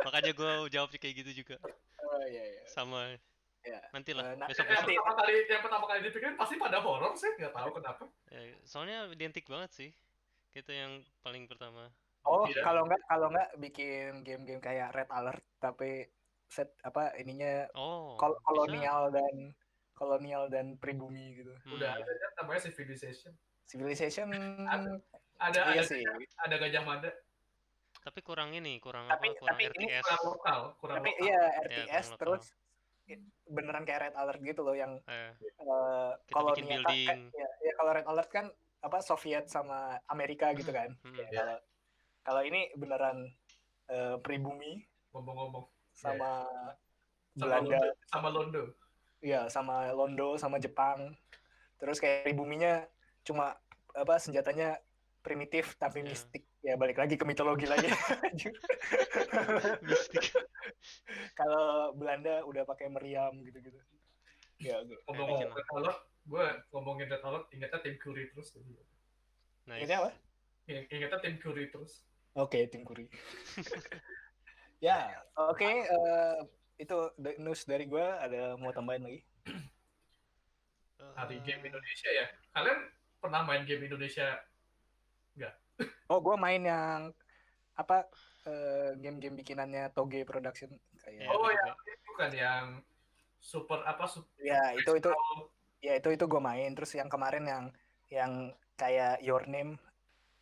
Makanya gue jawab kayak gitu juga. Oh iya. Sama. Ya. Nanti lah. Besok. Yang pertama kali dipikirin pasti pada horor sih, nggak tahu kenapa. Soalnya identik banget sih. Itu yang paling pertama. Oh, kalau nggak bikin game-game kayak Red Alert tapi ininya kolonial dan pribumi gitu. Udah ada namanya Civilization. Ada Gajah Mada. Tapi kurang kurang RTS. Kurang tapi lokal. Iya, RTS terus beneran kayak Red Alert gitu loh yang kolonial. Ya kalau Red Alert kan Soviet sama Amerika gitu kan. Kalau ini beneran pribumi. Ngomong-ngomong. Sama Belanda. Sama Londo. Iya, sama Londo, sama Jepang. Terus kayak pribuminya cuma senjatanya primitif tapi mistik. Ya balik lagi ke mitologi lagi. Mistik. Kalau Belanda udah pakai meriam gitu-gitu. Ya, ngomongin Red Alert, gue ngomongin Red Alert ingatnya Tim Curry terus. Nice. Ini apa? Ingatnya Tim Curry terus. Oke, Tim Curry. Ya, oke. Itu news dari gue. Ada mau tambahin lagi? Hari game Indonesia ya. Kalian pernah main game Indonesia? Oh, gue main yang apa game-game bikinannya Toge Production kayak. Ya, gua ya, juga. itu kan yang super apa Ya, itu gue main. Terus yang kemarin yang kayak Your Name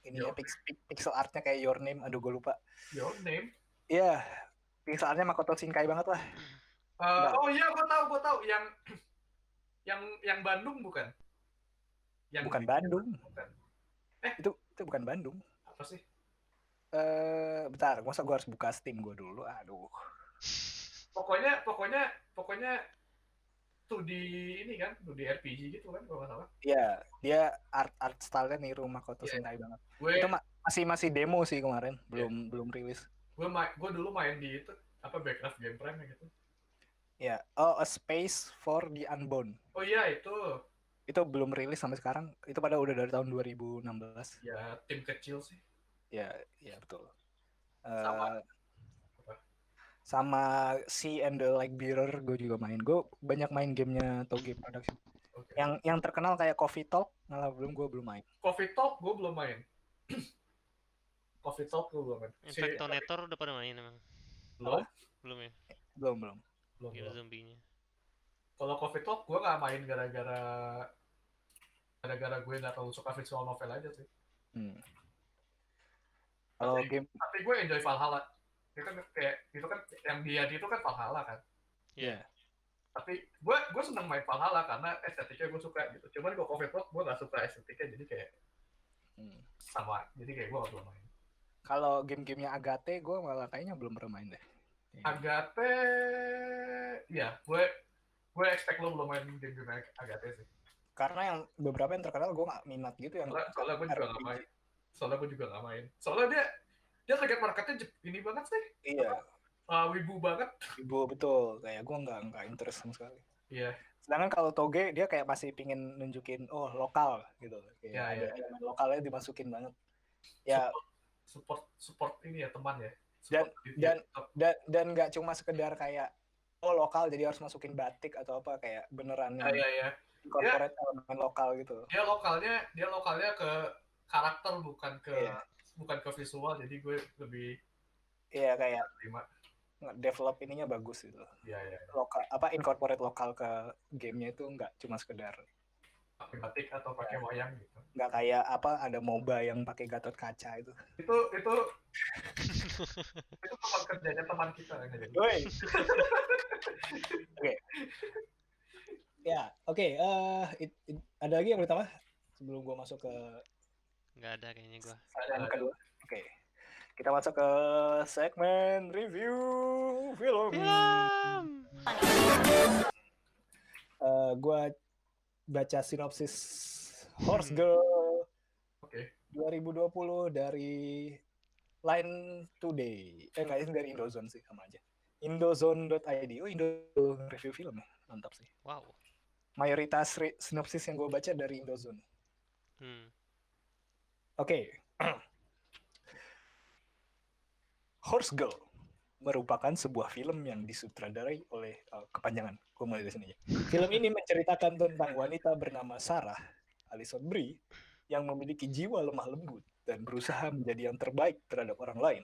ini ya pixel artnya kayak Your Name. Aduh, gue lupa. Your Name. Iya, pixel artnya Makoto Shinkai banget lah. Oh iya, gue tahu yang Bandung bukan? Bukan Bandung. Bukan. Itu bukan Bandung. Apa sih? Bentar, masa gue harus buka Steam gue dulu. Aduh. Pokoknya 2D ini kan, 2D RPG gitu kan kalau nggak salah. Iya, dia art style-nya niru Makoto Shinkai banget. Itu masih demo sih kemarin, belum rilis. Gue dulu main di itu apa Backcraft Game Prime gitu. Ya, A Space for the Unbound. Oh iya itu belum rilis sampai sekarang. Itu pada udah dari tahun 2016. Ya tim kecil sih. Ya betul. Sama Sea and the Lake Bearer gue juga main. Gue banyak main gamenya Toge Production. Okay. Yang terkenal kayak Coffee Talk malah gue belum main. Coffee Talk gue belum main. Coffee Talk gue belum main. Infectonator udah pada main emang? Belum ya? Belum. Gila zombinya. Kalau Coffee Talk gue nggak main gara-gara gue nggak terlalu suka visual novel aja sih. Kalau game tapi gue enjoy Valhalla. Itu kan yang dia itu kan Valhalla kan. Iya. Tapi gue seneng main Valhalla karena estetiknya gue suka gitu. Cuman gue Coffee Talk gue nggak suka estetiknya, jadi kayak sama. Jadi kayak gue nggak belum main. Kalau game-gamenya Agate gue malah kayaknya belum pernah main deh. Agate, ya gue expect lo belum main game-game Agate sih. Karena yang beberapa yang terkenal gue nggak minat gitu yang. Soalnya gue juga nggak main. Soalnya dia target marketnya ini banget sih. Iya. Wibu banget. Wibu betul. Kayak gue nggak interest sama sekali. Iya. Sedangkan kalau Toge dia kayak masih pingin nunjukin lokal gitu. Kayak ada elemen lokalnya dimasukin banget. Ya. Support ini ya teman ya. Dan nggak cuma sekedar kayak lokal jadi harus masukin batik atau apa, kayak beneran corporate elemen lokal gitu. Dia lokalnya ke karakter bukan ke visual, jadi gue lebih kayak develop ininya bagus gitu. Iya. Lokal incorporate lokal ke gamenya itu nggak cuma sekedar pakai batik atau pakai wayang gitu. Nggak kayak ada MOBA yang pakai Gatot Kaca itu. Itu tempat kerjanya teman kita kan. Oke. Ya, oke. Ada lagi yang pertama sebelum gue masuk ke nggak ada kayaknya gue. Yang kedua. Oke. Kita masuk ke segmen review film. Gue baca sinopsis Horse Girl 2020 dari Line Today. Nggak dari Indozone sih, sama aja. Indozone.id. Oh, Indozone review film ya. Mantap sih. Wow. Mayoritas sinopsis yang gue baca dari Indozone. Oke. Horse Girl merupakan sebuah film yang disutradarai oleh kepanjangan. Gue mulai dari sini aja. Film ini menceritakan tentang wanita bernama Sarah Alison Brie yang memiliki jiwa lemah lembut dan berusaha menjadi yang terbaik terhadap orang lain.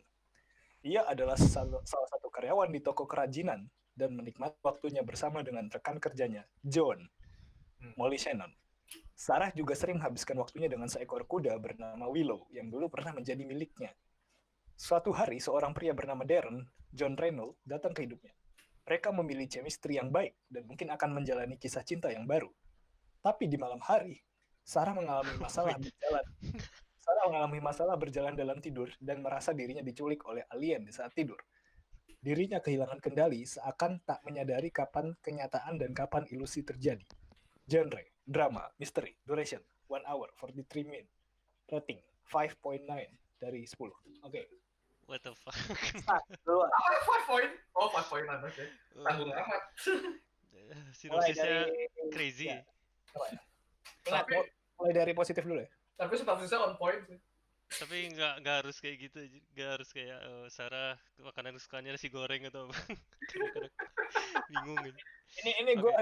Ia adalah salah satu karyawan di toko kerajinan dan menikmati waktunya bersama dengan rekan kerjanya, John, Molly Shannon. Sarah juga sering menghabiskan waktunya dengan seekor kuda bernama Willow yang dulu pernah menjadi miliknya. Suatu hari, seorang pria bernama Darren, John Reynolds, datang ke hidupnya. Mereka memilih chemistry yang baik dan mungkin akan menjalani kisah cinta yang baru. Tapi di malam hari, Sarah mengalami masalah berjalan dalam tidur dan merasa dirinya diculik oleh alien di saat tidur. Dirinya kehilangan kendali seakan tak menyadari kapan kenyataan dan kapan ilusi terjadi. Genre, drama, misteri, duration, 1 hour, 43 minutes. Rating, 5.9 dari 10. Oke. What the fuck? 5 point? Oh, 5 point, oke. Tanggung amat. Sinopsisnya crazy. Ya. Mulai dari positif dulu ya. Tapi sinopsisnya on point sih. Tapi nggak harus kayak gitu, nggak harus kayak Sarah makanan kesukaannya nasi goreng atau apa. Kadang-kadang bingung gitu. Ini Oke. gue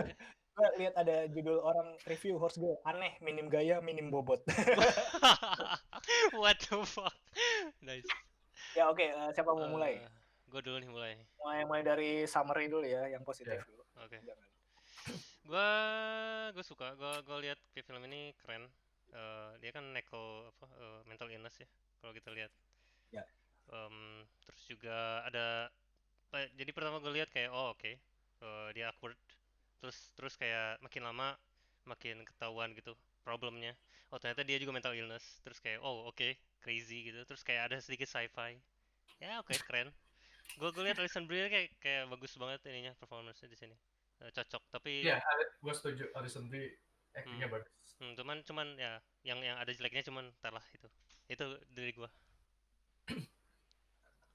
lihat ada judul orang review horse gue aneh, minim gaya, minim bobot. What the fuck? Nice. Ya oke, siapa mau mulai? Gue dulu nih mulai. Mulai dari summary dulu ya, yang positif dulu. Oke. Jangan. Gue suka. Gue lihat film ini keren. Dia kan mental illness ya. Kalau kita lihat. Ya. Terus juga ada. Jadi pertama gue lihat kayak oke. Dia awkward. Terus kayak makin lama makin ketahuan gitu problemnya. Oh ternyata dia juga mental illness. Terus kayak oke, crazy gitu. Terus kayak ada sedikit sci-fi. Ya oke, keren. Gue lihat Alison Brie kayak bagus banget ininya performance-nya di sini. Cocok tapi Iya, gue setuju. Alison Brie actingnya bagus. cuman ya yang ada jeleknya cuman entar lah itu dari gua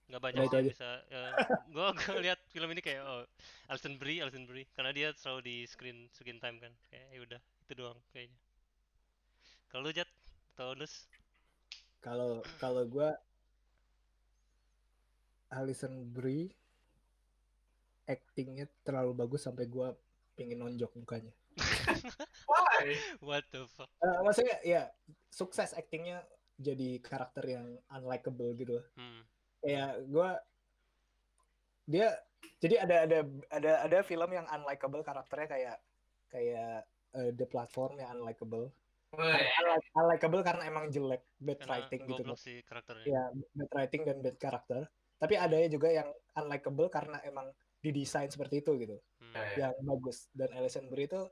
nggak banyak Udah itu sih aja. bisa gua lihat film ini kayak Alison Brie karena dia selalu di screen time kan kayak ya udah itu doang kayaknya. Kalau lu Jat atau Nus? Kalau gue Alison Brie actingnya terlalu bagus sampai gue pengen nonjok mukanya. Why? What the fuck? Maksudnya ya sukses actingnya jadi karakter yang unlikable gitu. Kayak dia jadi ada film yang unlikable karakternya kayak The Platform yang unlikable. Unlikable karena emang jelek, bad writing gitu goblok sih karakternya. Ya, bad writing dan bad karakter. Tapi ada juga yang unlikable karena emang didesain seperti itu gitu. Yang bagus. Dan Alison Brie itu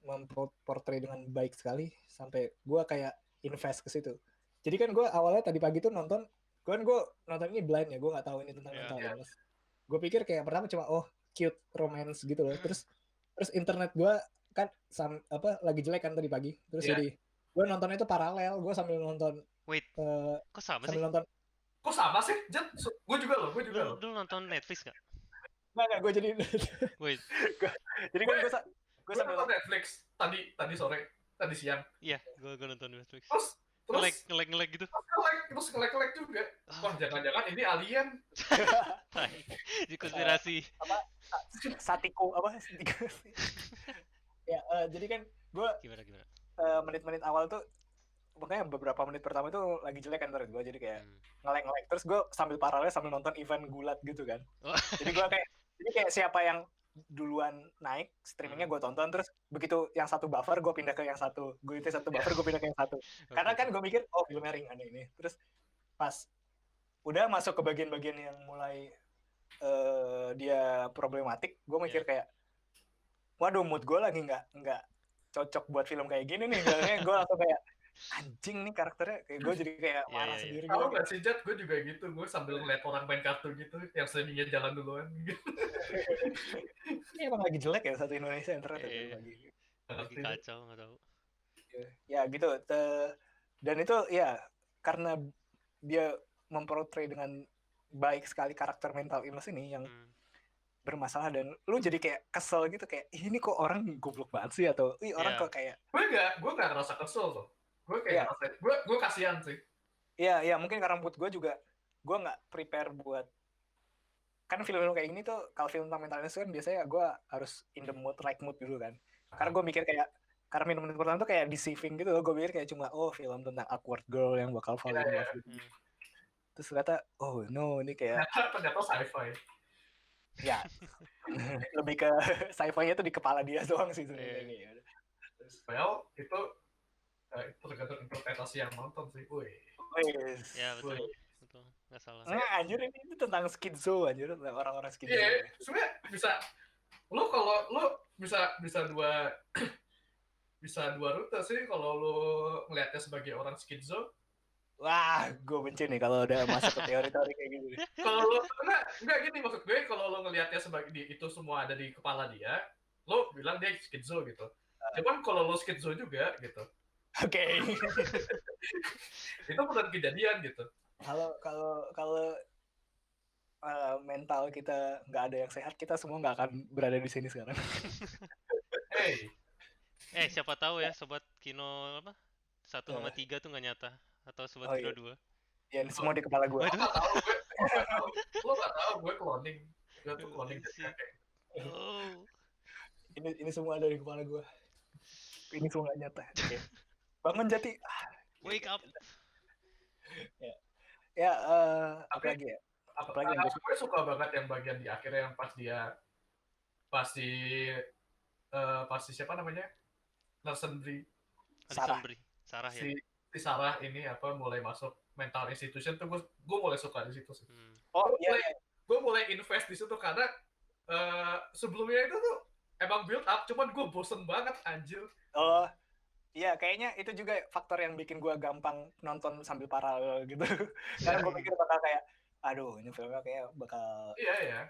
memportray dengan baik sekali sampai gue kayak invest ke situ. Jadi kan gue awalnya tadi pagi tuh nonton ini blind ya, gue nggak tahu ini tentang mental illness. Gue pikir kayak pertama cuma cute romance gitu loh. Terus internet gue kan lagi jelek kan tadi pagi. Terus jadi gue nontonnya itu paralel, gue sambil nonton. Wait, kok sama sambil sih? Nonton. Kok sama sih? Gue juga loh. Lu nonton Netflix nggak? Nggak, gue jadi. Wait. Jadi kan gue sambil nonton Netflix tadi sore, tadi siang. Iya, gue nonton Netflix. Terus nge-lag gitu. Terus nge-lag juga. Wah, jangan-jangan ini alien. Di konspirasi. Satiko ya, jadi kan gue gimana menit-menit awal tuh makanya beberapa menit pertama itu lagi jelek kan menurut gue, jadi kayak nge-lag terus gue sambil paralel sambil nonton event gulat gitu kan. Jadi gue kayak siapa yang duluan naik streamingnya gue tonton, terus begitu yang satu buffer gue pindah ke yang satu, satu buffer gue pindah ke yang satu. Karena kan gue mikir filmnya ringan ini. Terus pas udah masuk ke bagian-bagian yang mulai dia problematik, gue mikir kayak waduh, mood gue lagi nggak cocok buat film kayak gini nih. Gue langsung kayak anjing nih karakternya, kayak gue jadi kayak marah sendiri. Kalau nggak sih Jat, gue juga gitu. Gue sambil ngeliat orang main kartu gitu, yang seninya jalan duluan gitu. Ini emang lagi jelek ya satu Indonesia internet lagi kacau, nggak tahu. Ya gitu. Dan itu ya karena dia memportray dengan baik sekali karakter mental illness ini yang bermasalah, dan lu jadi kayak kesel gitu, kayak ini kok orang goblok banget sih, atau orang kok kayak gue nggak ngerasa kesel tuh. Gue kayak gue kasihan sih. Iya, mungkin karena mood gue juga, gue nggak prepare buat, kan film-film kayak gini tuh, kalau film tentang mental illness kan biasanya gue harus in the mood, right mood dulu kan. Karena gue mikir kayak, karena minum-minum pertama tuh kayak deceiving gitu loh, gue pikir kayak cuma film tentang awkward girl yang bakal fall in love gitu. Terus ternyata no, ini kayak ternyata sci-fi. Ya, lebih ke sci-fi-nya tuh di kepala dia doang sih sebenarnya. Well, itu tergantung interpretasi yang nonton sih. Ya betul, nggak salah. Anjir, ini tentang skizo, anjir, tentang orang-orang skizo. Iya, sebenarnya kalau lu bisa dua rute sih kalau lu ngelihatnya sebagai orang skizo. Wah, gue benci nih kalau udah masuk ke teori-teori kayak gini. Kalau lu enggak gini maksud gue, kalau lu ngelihatnya sebagai itu semua ada di kepala dia, lu bilang dia skizo gitu. Cuman kalau lu skizo juga gitu. Oke. Itu bukan kejadian gitu. Kalau mental kita nggak ada yang sehat, kita semua nggak akan berada di sini sekarang. Siapa tahu ya sobat Kino 1 sama 3 tuh nggak nyata, atau sobat Kino 2. Ya, semua di kepala gue. Waduh. Lo nggak tahu gue cloning. Gue tuh cloning dari Sih. kakek. Oh. Ini semua ada di kepala gue. Ini semua nggak nyata. Oke. Bangun Jati. Wake up. Ya, apa lagi ya? Apalagi yang Gue suka banget yang bagian di akhirnya yang pasti siapa namanya? Larsen Brie. Sarah. Sarah ya. Si Sarah ini mulai masuk mental institution tuh gue mulai suka di situ sih. Oh iya. Gue mulai invest di situ karena sebelumnya itu tuh emang build up, cuman gue bosen banget anjir. Oh iya, kayaknya itu juga faktor yang bikin gue gampang nonton sambil paralel gitu. Karena gue pikir bakal kayak, aduh ini filmnya kayak bakal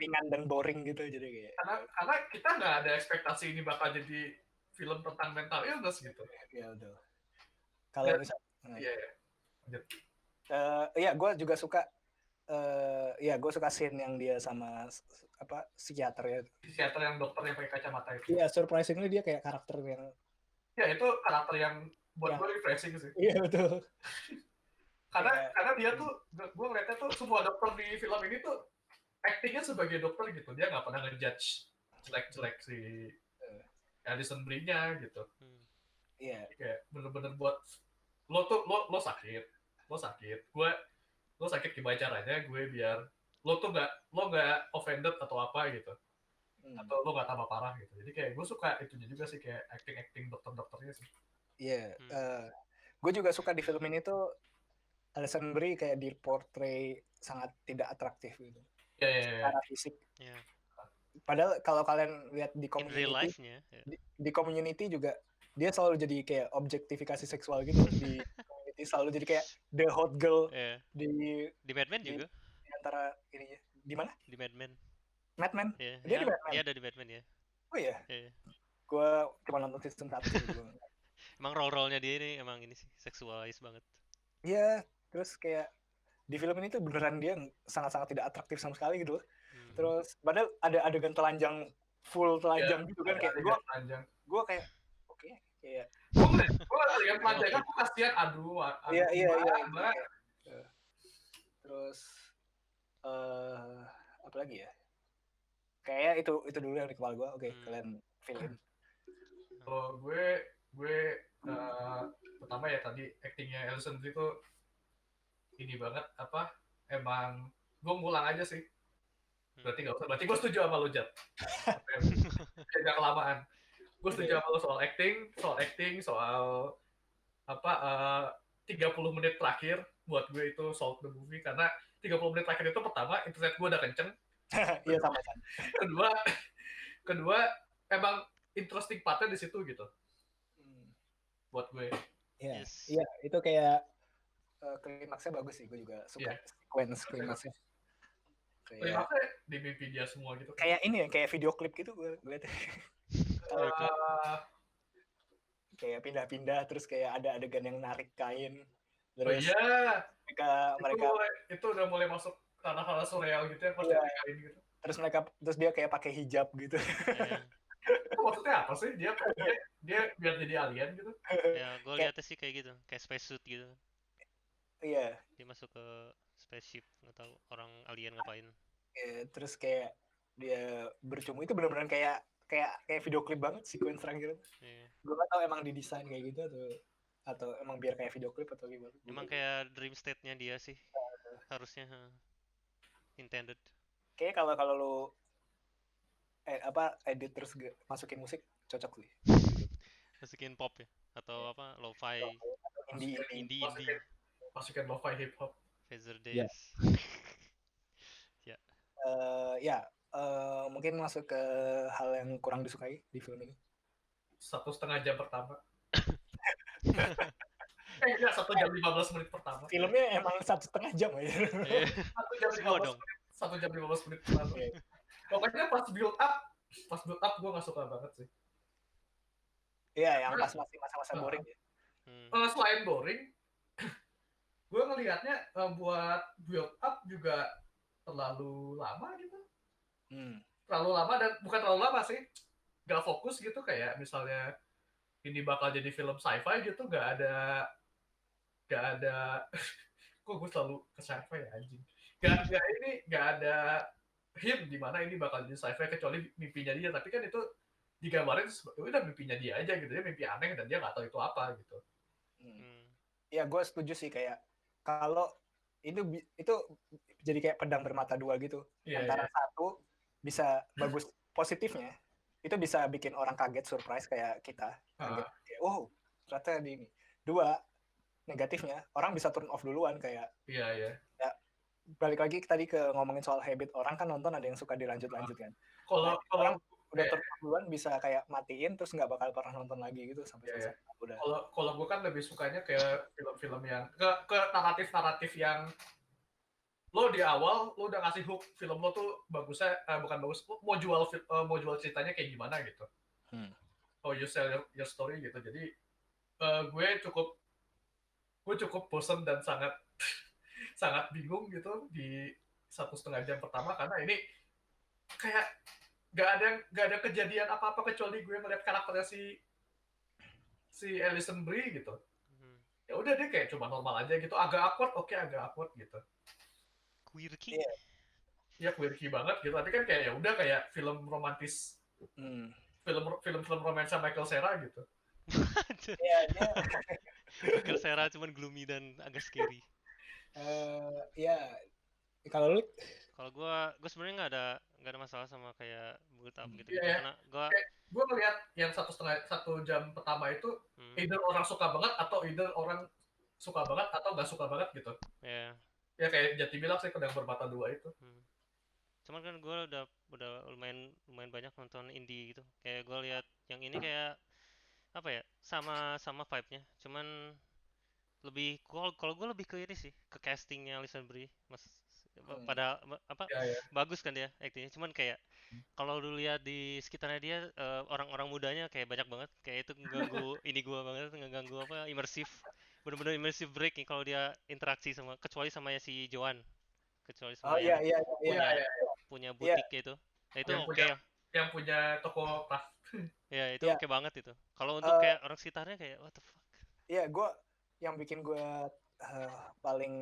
ringan dan boring gitu, jadi kayak. Karena kita nggak ada ekspektasi ini bakal jadi film tentang mental illness gitu. Iya betul. Kalau misalnya. Iya. Gue juga suka. Gue suka scene yang dia sama psikiater ya. Psikiater yang dokter yang pakai kacamata itu. Iya, surprisingly dia kayak karakter yang. Ya itu karakter yang buat gue refreshing sih. Iya betul. Karena dia tuh, gue ngeliatnya tuh semua dokter di film ini tuh actingnya sebagai dokter gitu. Dia nggak pernah ngejudge jelek-jelek si Alison Brie-nya gitu. Iya. Kayak bener-bener buat lo sakit, lo sakit gimana caranya gue biar lo nggak offended atau apa gitu, atau lo nggak tambah parah gitu. Jadi kayak gue suka itunya juga sih, kayak acting dokternya sih. Iya. Gue juga suka di film ini tuh Alison Brie kayak di portray sangat tidak atraktif gitu. Secara fisik. Padahal kalau kalian lihat di Community, di Community juga dia selalu jadi kayak objektifikasi seksual gitu. Di Community selalu jadi kayak the hot girl. Di Mad Men juga. Di antara ininya. Di mana? Di Mad Men. Mad Men? Dia di Mad Men. Dia ada di Mad Men ya. Oh iya? Gue cuma nonton season 1 gitu. Emang role-nya dia ini emang ini sih seksualis banget. Iya, terus kayak di film ini tuh beneran dia sangat-sangat tidak atraktif sama sekali gitu. Terus padahal ada adegan telanjang, full telanjang gitu kan, kayak gue kayak oke, kayak gue lihat telanjang kan, gue kasihan, aduh iya. Terus apa lagi ya? Kayaknya itu dulu yang di kepala gue. Oke, kalian fill in. Kalau gue pertama ya tadi actingnya Alison Brie itu ini banget, emang gue ngulang aja sih. Berarti nggak usah. Berarti gue setuju sama lo, Jat. Jangan kelamaan. Gue setuju sama lo soal acting, soal 30 menit terakhir buat gue itu sold the movie, karena 30 menit terakhir itu pertama internet gue udah kenceng. Iya sama. Kedua emang interesting part-nya di situ gitu. Buat gue. Iya, itu kayak klimaksnya bagus sih, gue juga suka sequence klimaksnya. Klimaksnya di mimpi dia semua gitu. Kayak ini ya, kayak video klip gitu gue lihat. Kayak pindah-pindah, terus kayak ada adegan yang narik kain. Terus mereka itu udah mulai masuk tanah surreal gitu ya, pasti kain gitu. Terus dia kayak pakai hijab gitu. Itu maksudnya apa sih? Dia biar jadi alien gitu? Ya, gue lihatnya sih kayak gitu, kayak spacesuit gitu. Iya. Dia masuk ke spaceship, nggak tahu orang alien ngapain. Terus kayak dia bercumbu itu benar-benar kayak video klip banget sequence terakhir. Gue nggak tahu emang didesain kayak gitu atau emang biar kayak video klip atau gimana. Emang kayak dream state-nya dia sih, harusnya intended. Kayak kalau lu edit terus masukin musik cocok sih. Masukin pop ya, atau lo-fi, indie. Masukin lo-fi hip hop. Feather Days. Mungkin masuk ke hal yang kurang disukai di film ini. 1,5 jam pertama. 1 jam 15 menit pertama. Filmnya emang 1,5 jam aja. 1 jam 15 menit pertama. Pokoknya pas build up gue gak suka banget sih. Iya, yang pas masih masa-masa boring ya. Selain boring, gue ngelihatnya buat build up juga terlalu lama gitu. Terlalu lama, dan bukan terlalu lama sih, gak fokus gitu. Kayak misalnya ini bakal jadi film sci-fi gitu, gak ada kok gue selalu ke sci-fi ya anjing. Gak ada hint di mana ini bakal jadi sci-fi kecuali mimpinya dia, tapi kan itu digambarin udah mimpinya dia aja gitu, dia mimpi aneh dan dia nggak tahu itu apa gitu. Ya gue setuju sih, kayak kalau itu jadi kayak pedang bermata dua gitu. Antara satu bisa bagus positifnya, itu bisa bikin orang kaget, surprise kayak kita kaget, kayak, wow ternyata di ini. Dua, negatifnya orang bisa turn off duluan, kayak ya balik lagi tadi ke ngomongin soal habit orang, kan nonton ada yang suka dilanjut-lanjut kan. Kalau orang udah turn off duluan bisa kayak matiin terus nggak bakal pernah nonton lagi gitu sampai selesai. Kalau gue kan lebih sukanya kayak film-film yang ke naratif yang lo di awal lo udah ngasih hook film lo tuh bagusnya bukan bagus, lo mau jual ceritanya kayak gimana gitu. Oh, you sell your story gitu. Jadi gue cukup bosan dan sangat sangat bingung gitu di 1,5 jam pertama, karena ini kayak gak ada kejadian apa-apa kecuali gue ngeliat karakternya si Alison Brie gitu. Ya udah, dia kayak cuma normal aja gitu, agak awkward gitu. Quirky. Ya quirky banget gitu, tapi kan kayak ya udah kayak film romantis. Film romansa Michael Cera gitu. Michael Cera cuman gloomy dan agak scary. Kalau lu? Kalau gue sebenarnya nggak ada masalah sama kayak Build Up gitu, karena gue ngeliat yang 1 jam pertama itu either orang suka banget atau either orang suka banget atau nggak suka banget gitu. Ya kayak Jati bilang sih, pedang bermata dua itu. Cuman kan gue udah lumayan banyak nonton indie gitu. Kayak gue lihat yang ini kayak apa ya, sama vibe-nya. Cuman lebih kalau gue lebih ke ini sih, ke castingnya Alison Brie. Pada bagus kan dia aktingnya. Cuman kayak kalau lu lihat di sekitarnya dia, orang-orang mudanya kayak banyak banget, kayak itu mengganggu ini gua banget, ngeganggu imersif, bener-bener imersif break nih kalau dia interaksi sama, kecuali sama si Joan, kecuali sama yang punya butik itu. Nah, itu oke ya. Yang punya toko tas. Ya itu oke banget itu. Kalau untuk kayak orang sekitarnya kayak what the fuck. Iya, yang bikin gue paling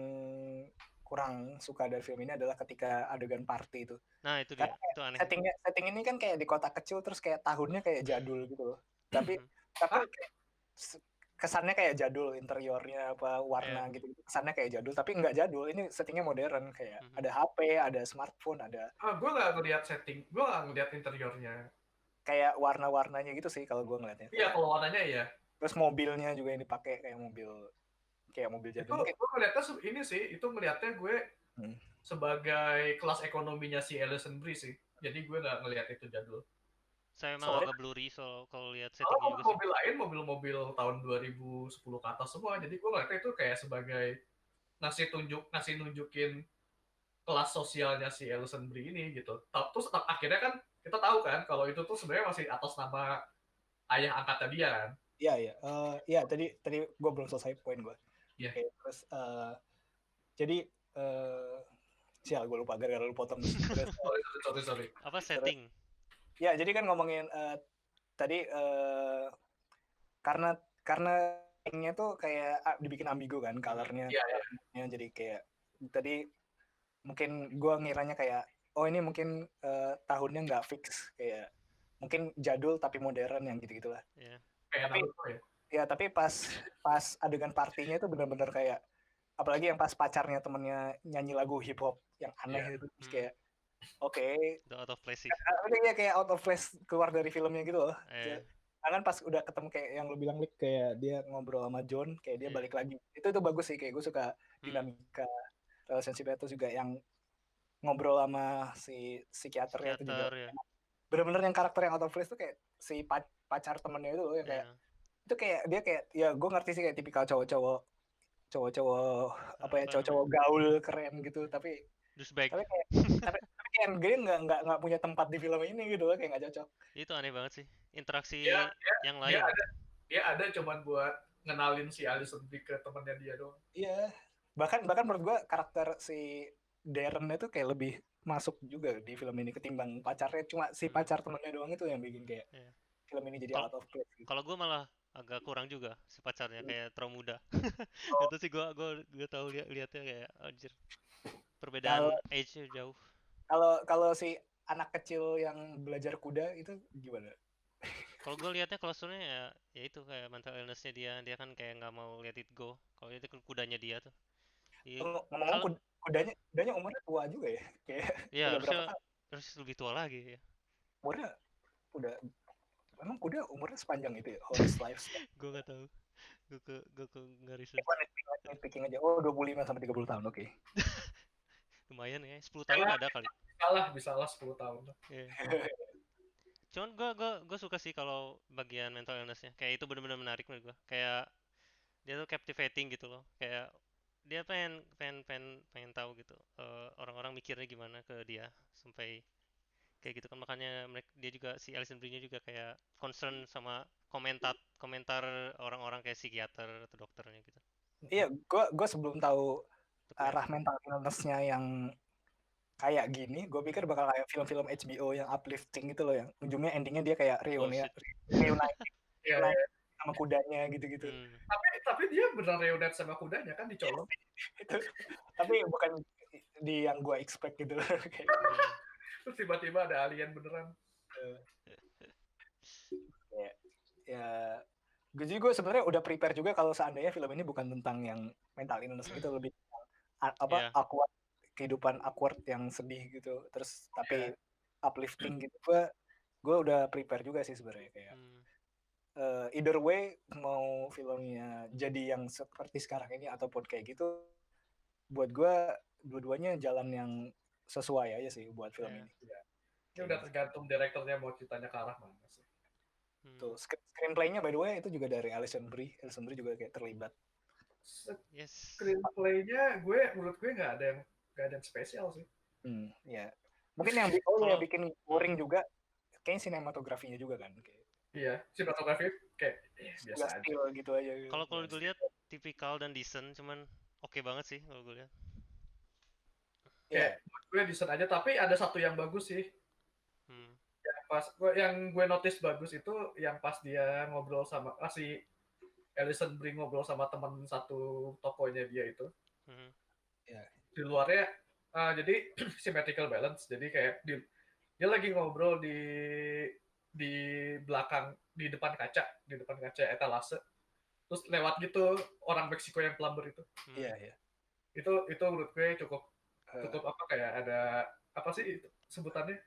kurang suka dari film ini adalah ketika adegan party itu. Nah itu dia, itu aneh. Setting ini kan kayak di kota kecil, terus kayak tahunnya kayak jadul gitu loh. Tapi kesannya kayak jadul, interiornya apa warna gitu, kesannya kayak jadul, tapi nggak jadul. Ini settingnya modern, kayak ada HP, ada smartphone, ada. Gue nggak ngeliat setting, gue nggak ngeliat interiornya. Kayak warna-warnanya gitu sih kalau gue ngeliatnya. Iya, kalau warnanya ya. Terus mobilnya juga yang dipakai kayak mobil jadul. Itu gue ngeliatnya ini sih, itu ngeliatnya gue sebagai kelas ekonominya si Alison Brie sih. Jadi gue nggak ngeliat itu jadul. Saya emang agak blurry kalau lihat settingnya juga sih. Mobil lain, mobil tahun 2010 ke atas semua. Jadi gue ngeliatnya itu kayak sebagai ngasih nunjukin kelas sosialnya si Alison Brie ini gitu. Terus akhirnya kan kita tahu kan kalau itu tuh sebenarnya masih atas nama ayah angkatnya dia kan. Iya, tadi gue belum selesai poin gue. Iya. Okay, terus jadi sial, gue lupa gara-gara lu potong. Sorry. Apa setting? Ya, jadi kan ngomongin tadi karena settingnya tuh kayak dibikin ambigu kan, colornya. Iya. Jadi kayak tadi mungkin gue ngiranya kayak ini mungkin tahunnya nggak fix, kayak mungkin jadul tapi modern yang gitu-gitulah. Tapi pas adegan partinya itu benar-benar kayak, apalagi yang pas pacarnya temennya nyanyi lagu hip hop yang aneh itu, terus kayak out of place sih. Kayak out of place keluar dari filmnya gitu loh. Kan pas udah ketemu kayak yang lu bilang, Lik, kayak dia ngobrol sama John, kayak dia balik lagi. Itu bagus sih, kayak gue suka dinamika relationship itu juga, yang ngobrol sama si psikiaternya itu juga. Bener-bener yang karakter yang out of place tuh kayak si pacar temennya itu loh, yang kayak itu kayak dia kayak, ya gue ngerti sih kayak tipikal cowok-cowok gaul keren gitu, tapi kayak gue nggak punya tempat di film ini gitu loh, kayak nggak cocok. Itu aneh banget sih, interaksi yang lain. Dia ada cuman buat ngenalin si Alison Brie ke temennya dia doang. Iya, bahkan menurut gue karakter si Darren itu kayak lebih masuk juga di film ini ketimbang pacarnya. Cuma si pacar temennya doang itu yang bikin kayak film ini jadi out of place gitu. Kalau gue malah agak kurang juga si pacarnya kayak terlalu muda. Itu sih gua tahu lihatnya kayak anjir Kalau perbedaan age-nya jauh. kalau kalau si anak kecil yang belajar kuda itu gimana? Kalau gue lihatnya kalau soalnya ya itu kayak mental illness-nya dia kan kayak nggak mau let it go. Kalau itu kan kudanya dia tuh. Iya, Ngomong-ngomong kalau kudanya umurnya tua juga ya. Kayak ya udah berapa harusnya tahun? harus lebih tua lagi ya. Umurnya udah emang kuda umurnya sepanjang itu ya horse life. Gue nggak tahu. Gue nggak research. Gue nitpicking aja. Oh 25 sampai 30 tahun. Oke. Lumayan ya, 10 Ya, tahun ada kali. bisa lah 10 tahun. Iya. Cuman gue suka sih kalau bagian mental illness-nya. Kayak itu benar-benar menarik menurut gue. Kayak dia tuh captivating gitu loh. Kayak dia pengen tahu gitu orang-orang mikirnya gimana ke dia sampai kayak gitu kan makanya dia juga si Alison Brie-nya juga kayak concern sama komentar orang-orang kayak psikiater atau dokternya gitu. Iya, gue sebelum tahu Itu keren. arah mental illness-nya yang kayak gini, gue pikir bakal kayak film-film HBO yang uplifting gitu loh, yang ujungnya endingnya dia kayak Bullshit. reunite Iya, iya. sama kudanya gitu-gitu. Hmm. Tapi dia benar reunite sama kudanya kan dicolong. Itu, tapi bukan di yang gue expect gitu loh. Kayak, Terus tiba-tiba ada alien beneran. ya, jadi gue sebenarnya udah prepare juga kalau seandainya film ini bukan tentang yang mental illness gitu, lebih Yeah. awkward, kehidupan awkward yang sedih gitu, terus tapi uplifting gitu. Gue udah prepare juga sih sebenarnya kayak either way mau filmnya jadi yang seperti sekarang ini ataupun kayak gitu, buat gue dua-duanya jalan yang sesuai aja sih buat film ini. Ini udah tergantung direkturnya mau ceritanya ke arah mana sih. Tuh screenplay-nya by the way itu juga dari Alison Brie. Alison Brie juga kayak terlibat. Yes. Screenplay-nya menurut gue nggak ada yang spesial sih. Ya. Mungkin yang bikin boring juga kayaknya sinematografinya juga kan kayak. Iya, sinematografi kayak biasa aja gitu aja. Kalau gue lihat tipikal dan decent, cuman oke banget sih kalau gue lihat. Kayak gue decent aja, tapi ada satu yang bagus sih. Yang gue notice bagus itu yang pas dia ngobrol sama si Alison Brie ngobrol sama teman satu tokonya dia itu. Di luarnya jadi symmetrical balance, jadi kayak dia lagi ngobrol di belakang di depan kaca etalase, terus lewat gitu orang Meksiko yang plumber itu. Iya. Itu menurut gue cukup apa kayak ada apa sih itu sebutannya?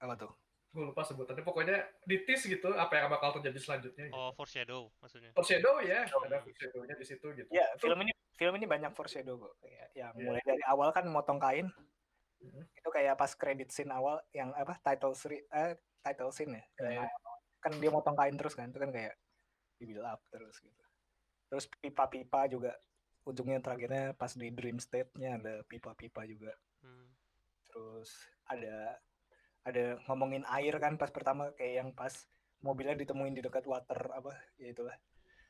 Apa tuh? Gue lupa sebutannya. Pokoknya di-tease gitu apa yang bakal terjadi selanjutnya. Oh, foreshadow maksudnya. Foreshadow ya, ada foreshadow-nya di situ gitu. Ya, film ini banyak foreshadow kok. Yang mulai dari awal kan motong kain. Itu kayak pas credit scene awal yang apa title scene ya. Kan dia motong kain terus kan, itu kan kayak di build up terus gitu. Terus pipa-pipa juga ujungnya terakhirnya pas di dream state-nya ada pipa-pipa juga. Terus ada ngomongin air kan pas pertama kayak yang pas mobilnya ditemuin di dekat water apa ya itulah.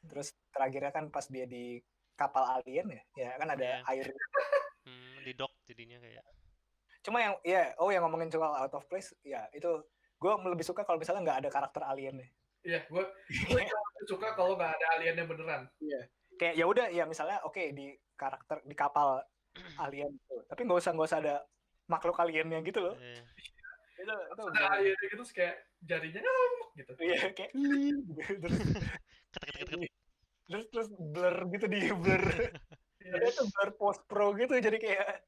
Terus terakhirnya kan pas dia di kapal alien ya kan ada air. Di dock jadinya kayak. Cuma yang yang ngomongin soal out of place ya itu gue lebih suka kalau misalnya nggak ada karakter aliennya. Iya, gue suka kalau nggak ada aliennya beneran. Iya. Kayak ya udah ya misalnya di karakter di kapal alien gitu. Tapi nggak usah ada makhluk aliennya gitu loh. Itu ada aliennya gitu kayak jarinya gitu. Iya, kayak terus blur gitu di blur. Itu blur post pro gitu jadi kayak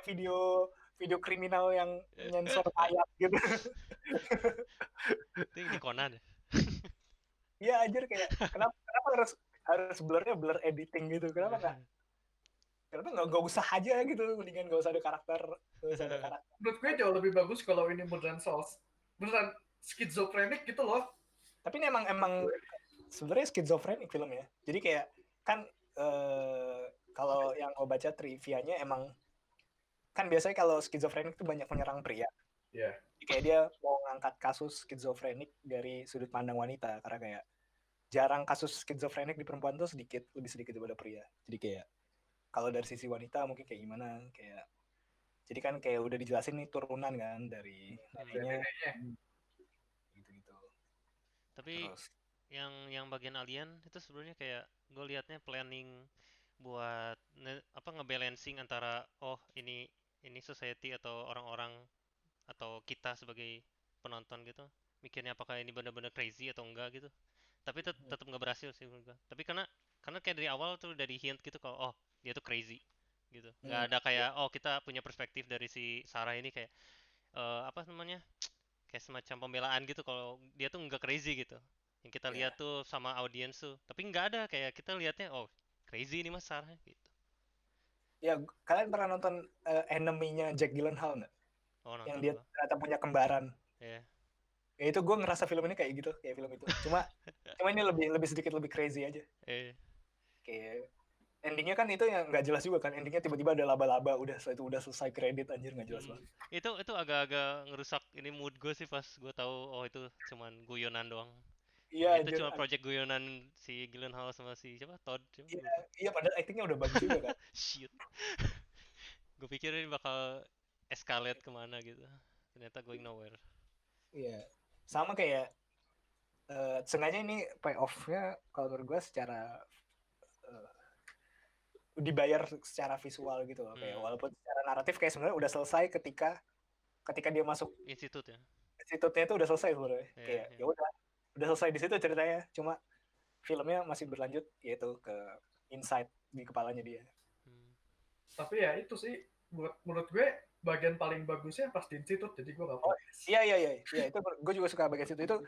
video kriminal yang nyensor ayat gitu. Itu di Conan ya? Iya anjir kayak kenapa harus blur editing gitu, kenapa nggak usah aja gitu, mendingan nggak usah ada karakter. Menurut gue jauh lebih bagus kalau ini beneran skizofrenik gitu loh. Tapi ini emang sebenarnya skizofrenik filmnya, jadi kayak kan kalau yang gue baca trivia-nya emang kan biasanya kalau skizofrenik itu banyak menyerang pria. Iya. Kayak dia mau ngangkat kasus skizofrenik dari sudut pandang wanita karena kayak jarang kasus skizofrenik di perempuan tuh lebih sedikit daripada pria. Jadi kayak kalau dari sisi wanita mungkin kayak gimana kayak jadi kan kayak udah dijelasin nih turunan kan dari neneknya. Tapi Terus yang bagian alien itu sebenarnya kayak gue liatnya planning buat ngebalancing antara ini society atau orang-orang atau kita sebagai penonton gitu mikirnya apakah ini benar-benar crazy atau enggak gitu. Tapi tetap nggak berhasil sih menurut gue. Tapi karena kayak dari awal tuh dari hint gitu kalau dia tuh crazy gitu. Nggak ada kayak kita punya perspektif dari si Sarah ini kayak apa namanya kayak semacam pembelaan gitu kalau dia tuh nggak crazy gitu. Yang kita lihat ya, tuh sama audiens tuh. Tapi nggak ada kayak kita lihatnya crazy ini mas Sarah gitu. ya kalian pernah nonton Enemy-nya Jack Gyllenhaal nggak? Oh Yang nonton dia gua. ternyata punya kembaran. Ya. Ya itu gue ngerasa film ini kayak gitu, kayak film itu. Cuma ini lebih sedikit lebih crazy aja. Kayak endingnya kan itu yang nggak jelas juga kan. Endingnya tiba-tiba ada laba-laba, udah selesai kredit, anjir nggak jelas banget. Itu agak-agak ngerusak ini mood gue sih pas gue tahu itu cuman guyonan doang. Iya, Itu anjir. cuma project guyonan si Gyllenhaal sama si siapa Todd siapa Iya, lupa. iya padahal actingnya udah bagus juga kan. Shit. Gue pikir ini bakal escalate kemana gitu. Ternyata going nowhere. Iya. Sama kayak sengaja ini payoff-nya kalau menurut gue secara dibayar secara visual gitu loh. Kayak walaupun secara naratif kayak sebenarnya udah selesai ketika dia masuk Institut ya. institutnya itu udah selesai sebenarnya. Kayak Yeah. ya udah selesai di situ ceritanya. Cuma filmnya masih berlanjut yaitu ke insight di kepalanya dia. Tapi ya itu sih menurut gue bagian paling bagusnya pas di institut, jadi gue gak Iya itu gue juga suka bagian situ. Itu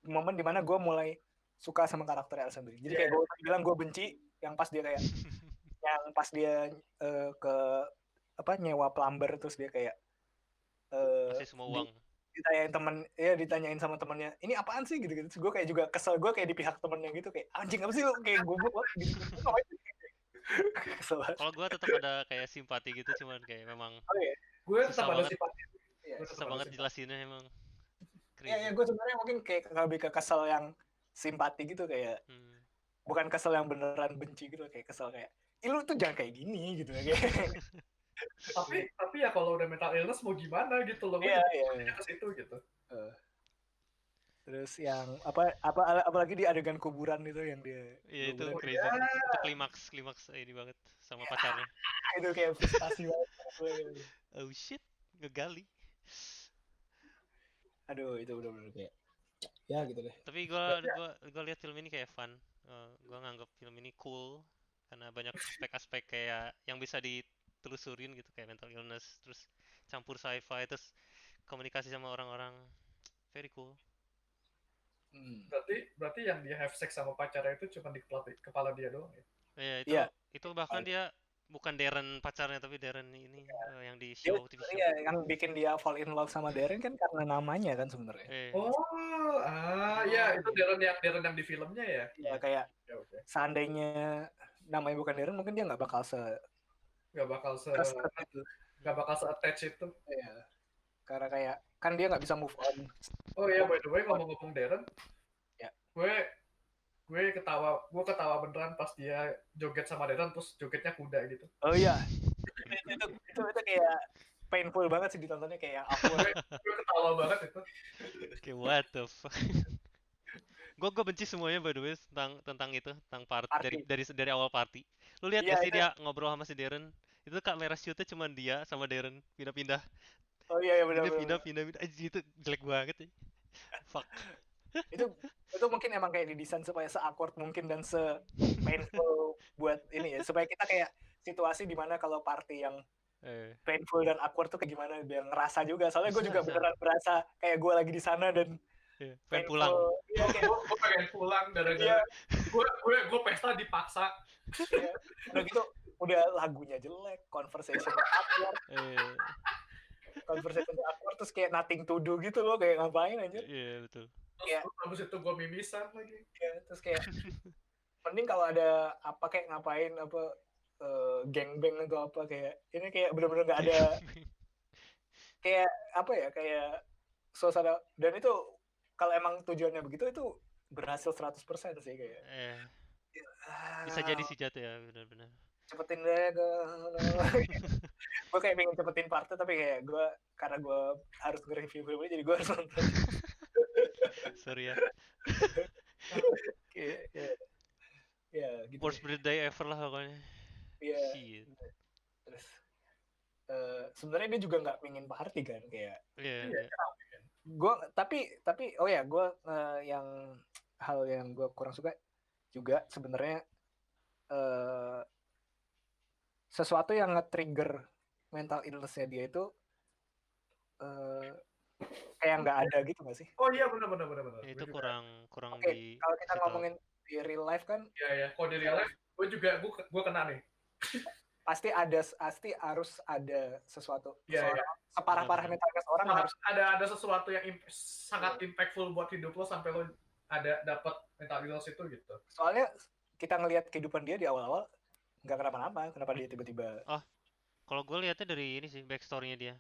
momen dimana gue mulai suka sama karakter Elsa sendiri. Jadi kayak gue bilang gue benci yang pas dia kayak yang pas dia ke nyewa plumber terus dia kayak Kasih semua uang. ditanyain sama temannya ini apaan sih gitu gue kayak juga kesel, gue kayak di pihak temennya gitu kayak anjing apa sih lo kayak goblok banget gitu. Kalau gue tetap ada kayak simpati gitu cuman kayak memang gue tetap ada simpati. Susah banget jelasinnya emang. Ya gue sebenarnya mungkin kayak lebih ke kesel yang simpati gitu kayak bukan kesel yang beneran benci gitu kayak kesel kayak lu tuh jangan kayak gini gitu kayak. tapi ya kalau udah mental illness mau gimana gitu loh. Iya. Ke situ gitu. Terus yang apalagi di adegan kuburan itu yang dia itu crazy. Itu klimaks ini banget sama pacarnya. Itu kayak frustasi banget. Oh shit, ngegali. Aduh, itu benar-benar kayak ya gitu deh. Tapi gue lihat film ini kayak fun. Gue nganggap film ini cool karena banyak aspek-aspek kayak yang bisa ditelusurin gitu kayak mental illness, terus campur sci-fi, terus komunikasi sama orang-orang. Very cool. Berarti yang dia have sex sama pacarnya itu cuma di kepala dia doang ya? Iya, itu bahkan dia bukan Darren pacarnya tapi Darren ini yang di show TV show. Iya, yang bikin dia fall in love sama Darren kan karena namanya kan sebenarnya. Ya itu Darren yang di filmnya ya. Iya kayak seandainya namanya bukan Darren mungkin dia nggak bakal attach itu. Iya. Karena kayak kan dia nggak bisa move on. Oh iya, by the way ngomong-ngomong Darren, ya. Gue ketawa beneran pas dia joget sama Darren terus jogetnya kuda gitu. Oh iya. itu kayak painful banget sih ditontonnya kayak awkward. Gue ketawa banget itu. Kayak what the fuck. Gue benci semuanya by the way tentang itu, tentang party. Dari awal party. Lu lihat gak sih dia ngobrol sama si Darren? Itu kamera shootnya cuma dia sama Darren pindah-pindah. Oh iya benar. Pindah. Itu jelek banget ya. Fuck. itu mungkin emang kayak didesain supaya se-awkward mungkin dan se-painful buat ini ya, supaya kita kayak situasi dimana kalau party yang painful dan awkward tuh kayak gimana biar ngerasa juga. Soalnya gue juga beneran berasa kayak gue lagi di sana dan pengen pulang. Iya, kayak gue pengen pulang gara-gara gue pesta dipaksa. Udah gitu udah lagunya jelek, conversation awkward. Conversation awkward terus kayak nothing to do gitu loh, kayak ngapain aja. Iya betul. Terus itu gue mimisan lagi. Ya, terus kayak mending kalau ada apa kayak ngapain apa gangbang atau apa kayak ini kayak benar-benar nggak ada kayak apa ya kayak suasana, dan itu kalau emang tujuannya begitu itu berhasil 100% sih kayak. Bisa jadi sih jatuh ya benar-benar. Cepetin deh gue kayak pengen cepetin party tapi kayak karena gue harus nge-review film ini jadi gue harus nonton. Sorry ya. Ya gitu Worst deh. birthday ever lah pokoknya. Iya. Shit. Terus sebenarnya dia juga nggak pingin party kan, kayak Iya, Iya, iya. gue tapi oh ya gue yang hal yang gue kurang suka juga sebenarnya eh, sesuatu yang nge-trigger mental illness-nya dia itu eh, kayak nggak ada gitu nggak sih? Oh iya benar. Ya, itu Gue juga. kurang Oke, kalau kita dikasih tahu. ngomongin di real life kan Iya ya. Kalau di real life, gue kena nih. pasti harus ada sesuatu. Iya ya. Separah-parah Benar-benar. mental illness orang harus. Ada sesuatu yang sangat impactful buat hidup lo sampai lo ada dapat mental illness itu gitu. Soalnya kita ngelihat kehidupan dia di awal-awal nggak kenapa-napa, kenapa dia tiba-tiba Kalau gue lihatnya dari ini sih backstory-nya dia.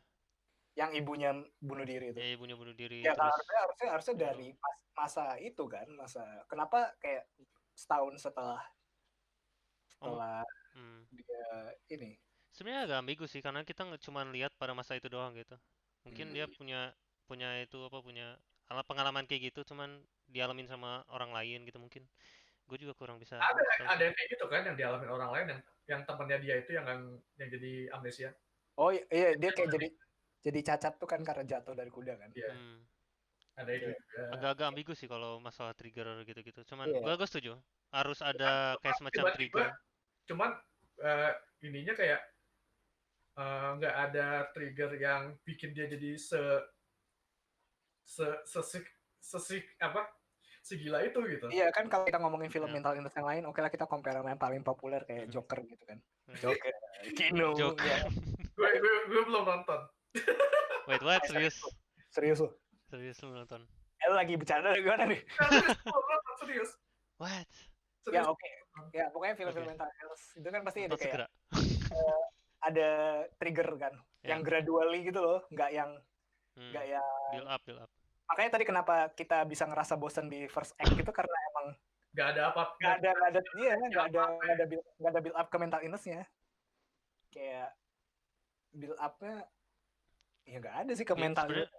yang ibunya bunuh diri itu. Ya ibunya bunuh diri Ya terus. harusnya dari masa itu kan, kenapa kayak setahun setelah dia ini. Sebenarnya agak ambigu sih karena kita cuma lihat pada masa itu doang gitu. Mungkin dia punya itu apa punya pengalaman kayak gitu cuman dialamin sama orang lain gitu mungkin. Gue juga kurang bisa Ada yang kayak gitu kan yang dialami orang lain yang temannya dia itu yang jadi amnesia. Oh iya, dia kayak jadi cacat tuh kan karena jatuh dari kuda kan. Iya. Ada itu juga. Agak-agak ambigu sih kalau masalah trigger gitu-gitu. Cuman Iya. gue setuju. Harus ada kayak semacam trigger. Cuman ininya kayak nggak ada trigger yang bikin dia jadi segila itu gitu. Iya kan kalau kita ngomongin film mental illness yang lain, oke lah kita compare sama yang paling populer kayak Joker gitu kan. Joker, Kino. Joker. Ya. Gue belum nonton. Wait, what? Serius? Serius lo? Serius lu nonton? Lo lagi bercanda gimana nih? Serius. What? Ya oke. Ya pokoknya film-film mental illness itu kan pasti ada kayak ada trigger kan, yang gradually gitu loh, nggak yang build up. Makanya tadi kenapa kita bisa ngerasa bosan di first act gitu karena emang nggak ada build up ke mental illness-nya. Kayak build up-nya ya nggak ada sih ke mental illness.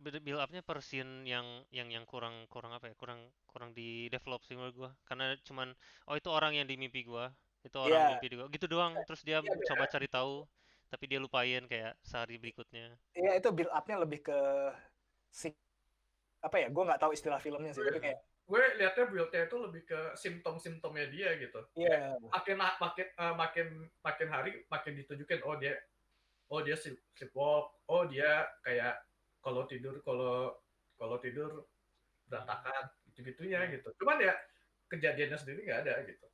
Build up-nya per scene yang kurang apa ya? Kurang di develop sih menurut gua. Karena cuman itu orang yang di mimpi gua. Itu orang mimpi gua. Gitu doang. Terus dia coba cari tahu tapi dia lupain kayak sehari berikutnya. Iya, itu build up-nya lebih ke apa ya? Gue nggak tahu istilah filmnya sih, tapi kayak gue liatnya build-nya itu lebih ke simptom-simptomnya dia gitu. Iya. Makin hari makin ditunjukin oh dia sleepwalk, oh dia kayak kalau tidur berantakan gitu-gitunya gitu. Cuman ya kejadiannya sendiri nggak ada gitu.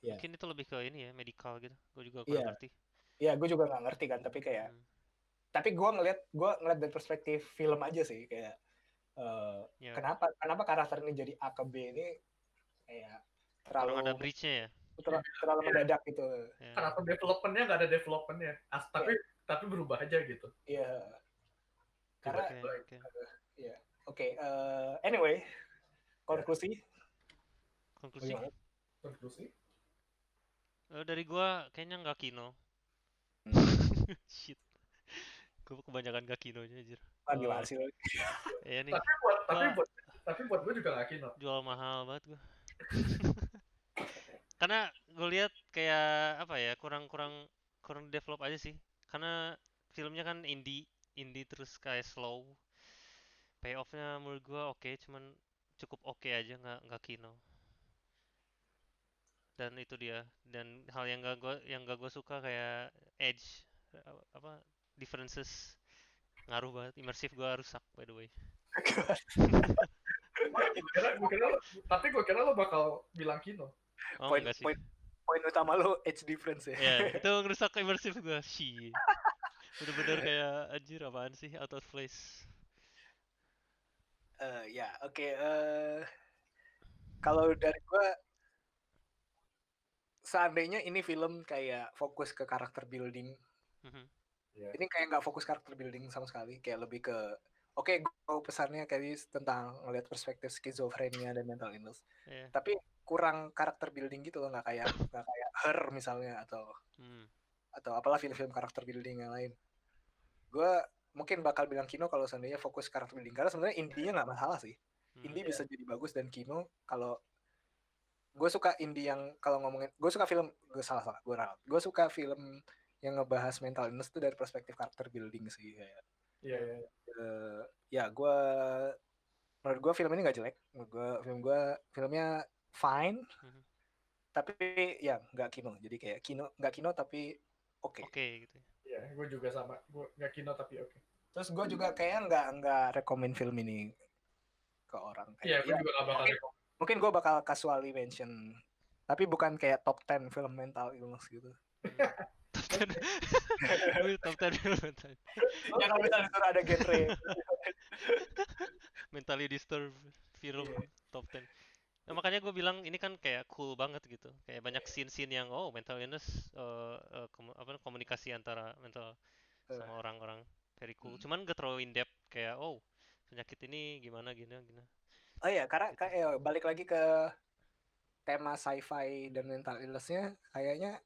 Mungkin itu lebih ke ini ya medical gitu. Gue juga kurang ngerti. Iya, gue juga nggak ngerti kan, tapi kayak tapi gue ngeliat dari perspektif film aja sih kayak kenapa karakter ini jadi A ke B ini kayak terlalu ada bridge-nya ya. Terlalu mendadak gitu. Karakter development-nya nggak ada development-nya. Tapi berubah aja gitu. Iya. Karena anyway, konklusi. Dari gua kayaknya nggak Kino. Shit. Gue kebanyakan gak Kinonya anjir. Gimana sih lo? Iya nih. Tapi buat gue juga gak Kino. Jual mahal banget gue. Karena gue lihat kayak apa ya kurang develop aja sih. Karena filmnya kan indie terus kayak slow. Payoff-nya menurut gue oke, cuman cukup oke aja nggak Kino. Dan itu dia. Dan hal yang gak gue suka kayak edge apa differences ngaruh banget. Immersive gue rusak by the way. Gue kira lo bakal bilang Kino. Enggak sih. Poin utama lo edge difference ya. Ya, itu ngerusak immersive gue. Shit. Bener-bener kayak anjir apaan sih out of place. Kalau dari gue seandainya ini film kayak fokus ke karakter building, ini kayak nggak fokus karakter building sama sekali, kayak lebih ke gue pesannya kayak tentang ngelihat perspektif skizofrenia dan mental illness, tapi kurang karakter building gitu loh, nggak kayak Her misalnya atau apalah film-film karakter building yang lain. Gue mungkin bakal bilang Kino kalau seandainya fokus karakter building, karena sebenarnya intinya nggak masalah sih. indie bisa jadi bagus, dan kino kalau gue suka indie yang kalau ngomongin, gue suka film, gue suka film yang ngebahas mental illness tuh dari perspektif karakter building sih kayak. Iya. Ya menurut gue film ini nggak jelek, filmnya fine, tapi ya nggak kino, jadi kayak nggak kino tapi oke gitu. Iya, gue juga sama, gue nggak kino tapi oke. Terus gue juga kayaknya nggak rekomen film ini ke orang. Iya, gue juga nggak bakal rekomen. Mungkin gue bakal casually mention, tapi bukan kayak top 10 film mental illness gitu. Top 10 film mental. Ya kalau misalnya suruh ada genre mentally disturbed film top 10. Nah, makanya gue bilang ini kan kayak cool banget gitu. Kayak banyak scene-scene yang mental illness, komunikasi antara mental sama orang-orang, very cool. Cuman gak terlalu in depth kayak penyakit ini gimana. Oh iya, karena balik lagi ke tema sci-fi dan mental illness-nya, kayaknya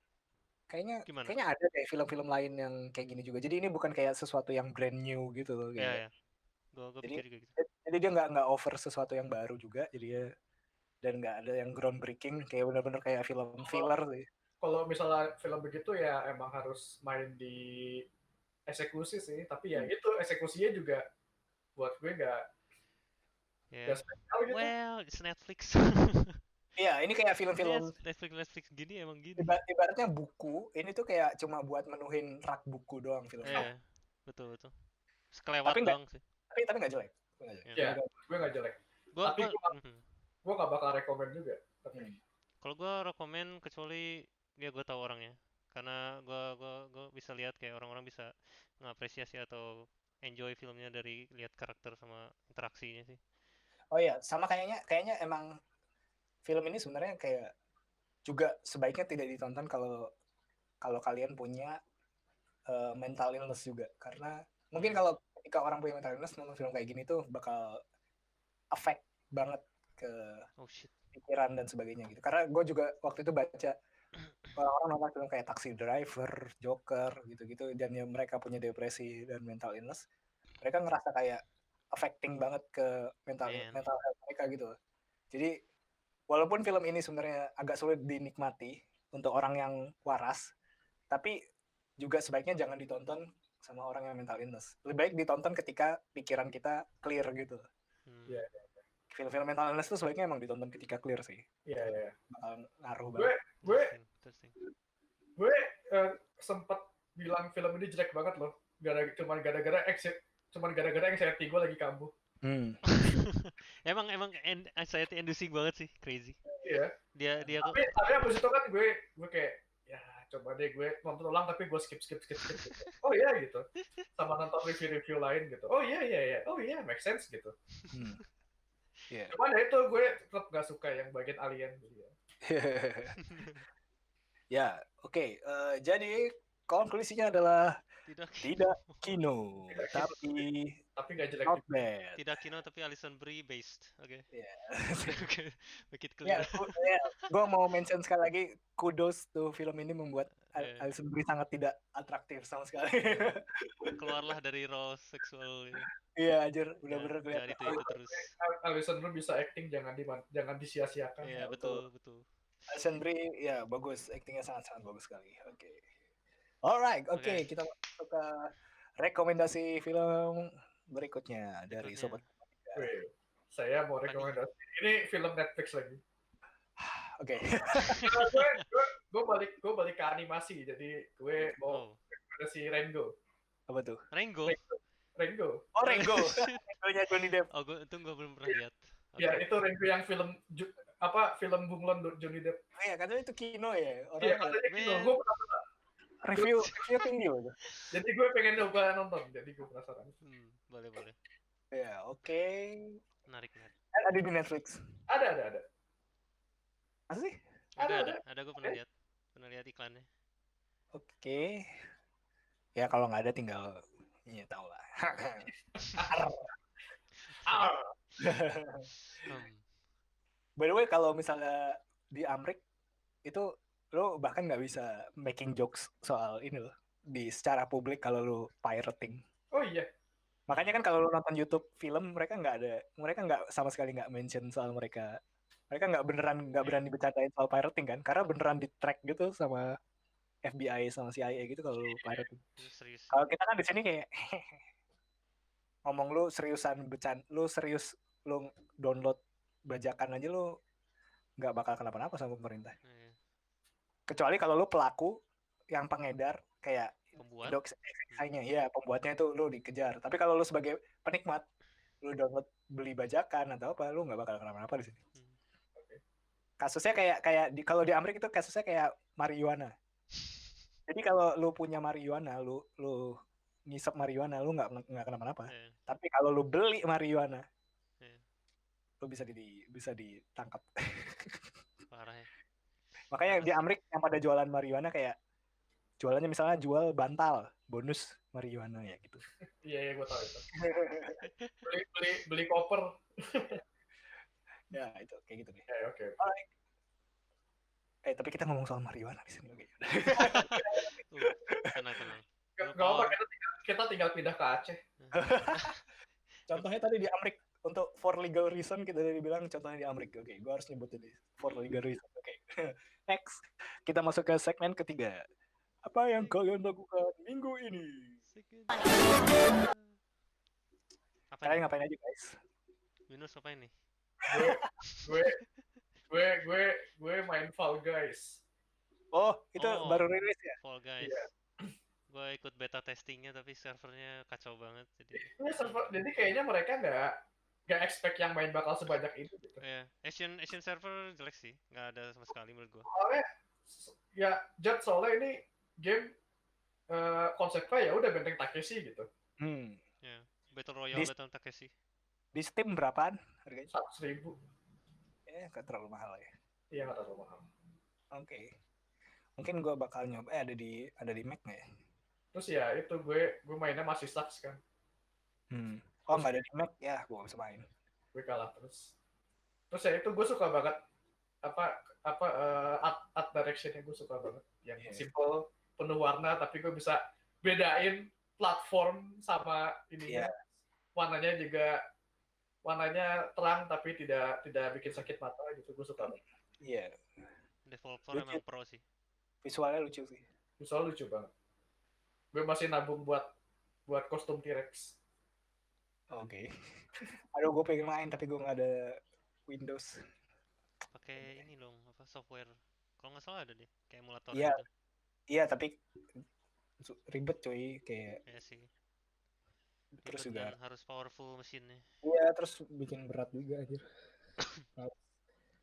ada deh film-film lain yang kayak gini juga. Jadi ini bukan kayak sesuatu yang brand new gitu loh. Iya. Gue pikir juga gitu. Jadi dia nggak offer sesuatu yang baru juga, jadi ya, dan nggak ada yang groundbreaking, kayak bener-bener kayak film filler sih. Kalau misalnya film begitu ya emang harus main di eksekusi sih, tapi ya itu eksekusinya juga buat gue nggak spesial gitu. Well, it's Netflix. Iya, ini kayak film-film Netflix gini emang gini. Ibaratnya buku, ini tuh kayak cuma buat menuhin rak buku doang film. Iya, betul. Sekelewat doang sih. Tapi nggak jelek. Ya, gue nggak jelek. Tapi gue nggak bakal rekomen juga. Kalau gue rekomen kecuali ya gue tahu orangnya, karena gue bisa lihat kayak orang-orang bisa ngapresiasi atau enjoy filmnya dari lihat karakter sama interaksinya sih. Oh iya, sama kayaknya emang film ini sebenarnya kayak juga sebaiknya tidak ditonton kalau kalian punya mental illness juga, karena mungkin kalau ketika orang punya mental illness nonton film kayak gini tuh bakal affect banget ke pikiran dan sebagainya gitu. Karena gue juga waktu itu baca orang-orang nonton film kayak Taxi Driver, Joker gitu-gitu, dan ya mereka punya depresi dan mental illness, mereka ngerasa kayak affecting banget ke mental health mereka gitu. Jadi walaupun film ini sebenarnya agak sulit dinikmati untuk orang yang waras, tapi juga sebaiknya jangan ditonton sama orang yang mental illness. Lebih baik ditonton ketika pikiran kita clear gitu. Iya. Film-film mental illness tuh sebaiknya emang ditonton ketika clear sih. Iya. Bakal ngaruh banget. Gue sempat bilang film ini jelek banget loh. Cuman gara-gara anxiety gue lagi kambuh. emang anxiety inducing banget sih, crazy. Iya. Dia tapi abis itu kan gue kayak ya coba deh gue nonton ulang, tapi gue skip gitu. Oh iya gitu. Sama nonton review lain gitu. Oh iya. Oh iya, make sense gitu. Cuman ya itu gue tetap gak suka yang bagian alien gitu ya. Ya, oke. Jadi konklusinya adalah tidak kino, tapi nggak jelek. Not bad. Tidak kino tapi Alison Brie based. Oke. Okay. Make it clear. Gue mau mention sekali lagi, kudos tuh film ini membuat Alison Brie sangat tidak atraktif sama sekali. Keluarlah dari role seksual ini. Iya, anjir, bener-bener kelihatan. Itu terus. Alison Brie bisa acting, jangan disia-siakan. Iya, betul. Alison Brie ya bagus, actingnya sangat-sangat bagus sekali. Oke. Alright, oke. Kita masuk ke rekomendasi film berikutnya dari Sobat. Saya mau rekomendasi. Ini film Netflix lagi. Oke. Gue balik ke animasi, jadi gue mau rekomendasi Rango. Apa tuh? Rango. Oh, Rango. Rangonya Johnny Depp. Oh, gue belum pernah lihat. Ya, itu Rango yang film bunglon Johnny Depp. Oh iya, katanya itu kino ya. Iya, katanya kino. Gue penasaran. Review tinggi loh. Jadi gue pengen coba nonton, jadi gue penasaran. Boleh. Ya, oke. Menarik. Ada di Netflix. Ada. Masa sih? Ada, gue pernah lihat iklannya. Oke. Ya kalau nggak ada tinggal tahu lah. By the way, kalau misalnya di Amrik itu lo bahkan nggak bisa making jokes soal ini loh di secara publik kalau lo pirating. Oh iya. Makanya kan kalau lu nonton YouTube film mereka nggak sama sekali nggak mention soal mereka nggak berani bercandain soal pirating kan karena beneran di track gitu sama FBI sama CIA gitu kalau lu pirating. Itu serius. Kalau kita kan di sini kayak ngomong lu serius lu download bajakan aja lu nggak bakal kenapa-napa sama pemerintah. Iya. Kecuali kalau lu pelaku yang pengedar kayak Pembuat. nya ya pembuatnya itu lu dikejar. Tapi kalau lu sebagai penikmat lu download beli bajakan atau apa lu nggak bakal kenapa-napa di sini. Kasusnya kayak kalau di Amerika itu kasusnya kayak marijuana. Jadi kalau lu punya marijuana, lu ngisep marijuana, lu nggak kenapa-napa. Iya. Tapi kalau lu beli marijuana, Iya. lu bisa ditangkap. Parah ya. Makanya di Amerika yang pada jualan marijuana kayak jualannya misalnya jual bantal bonus marijuana ya gitu. Iya, gue tahu itu. beli koper. Ya itu kayak gitu deh. Oke. Tapi kita ngomong soal marijuana di sini. Oke. Tenang. Gak apa, kita tinggal pindah ke Aceh. Contohnya tadi di Amerika untuk for legal reason kita tadi bilang contohnya di Amerika. Oke, gue harus nyebut ini for legal reason. Oke. Next, kita masuk ke segmen ketiga. Apa yang kalian lakukan minggu ini? Kalian ngapain aja guys? Minus apa ini? gue main Fall Guys. Oh, itu baru rilis ya? Fall Guys. Iya. Gue ikut beta testingnya tapi servernya kacau banget jadi kayaknya mereka nggak expect yang main bakal sebanyak itu gitu. Iya, Asian server jelek sih, nggak ada sama sekali menurut gue. Soalnya ya soalnya ini game konsepnya ya udah Benteng Takeshi gitu. Ya, Battle Royale Benteng Takeshi. Di Steam berapaan harganya? 100.000. Nggak terlalu mahal ya. Iya, nggak terlalu mahal. Oke. Mungkin gue bakal nyoba. Ada di Mac nggak ya? Terus ya itu gue mainnya masih sucks kan. Oh nggak ada di Mac ya, gue bisa main. Gue kalah terus ya itu gue suka banget art directionnya gue suka banget yang simple penuh warna tapi gue bisa bedain platform sama ininya. Warnanya terang tapi tidak bikin sakit mata gitu, gue suka banget. Iya. Developer emang pro sih. Visualnya lucu sih. Visual lucu banget. Gue masih nabung buat kostum T-Rex. Oke. Aduh, gue pengen main tapi gue nggak ada Windows. Pakai ini dong, software. Kalau nggak salah ada deh, kayak emulator gitu. Iya, tapi ribet cuy kayak. Iya sih. Terus juga harus powerful mesinnya. Iya, terus bikin berat juga aja.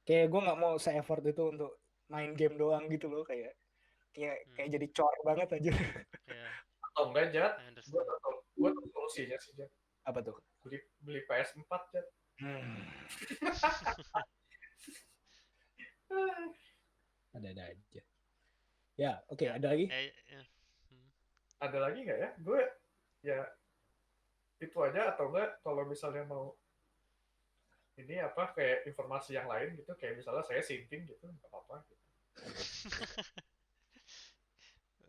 Kayak gue nggak mau se-effort itu untuk main game doang gitu loh kayak jadi cor banget aja. Iya. Atau enggak, Jat? Gue tuh solusinya sih, Jat. Apa tuh? Beli PS4, Jat. Ada aja. Ya, oke. Ada lagi? Ada lagi nggak ya? Gue ya itu aja atau enggak kalau misalnya mau ini kayak informasi yang lain gitu, kayak misalnya saya simping gitu, nggak apa-apa gitu.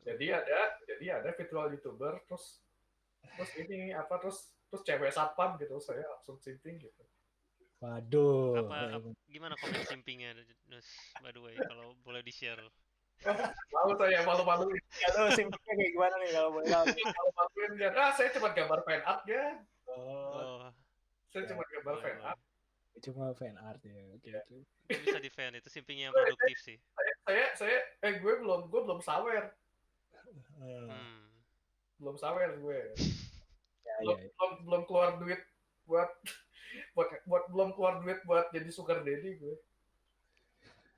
jadi ada virtual YouTuber terus ini terus cewek satpam gitu, saya langsung simping gitu. Waduh. Gimana komen simpingnya, by the way, kalau boleh di-share? Malu-maluin. Kalau simpingnya kayak gimana nih kalau boleh tahu? Malu-maluin ya. Saya cuma gambar fan art ya. Saya cuma gambar fan art. Cuma fan art ya. Oke. Itu bisa di fan, itu simpingnya yang produktif sih. Gue belum sawer. Belum sawer gue. Belum keluar duit buat jadi sugar daddy gue.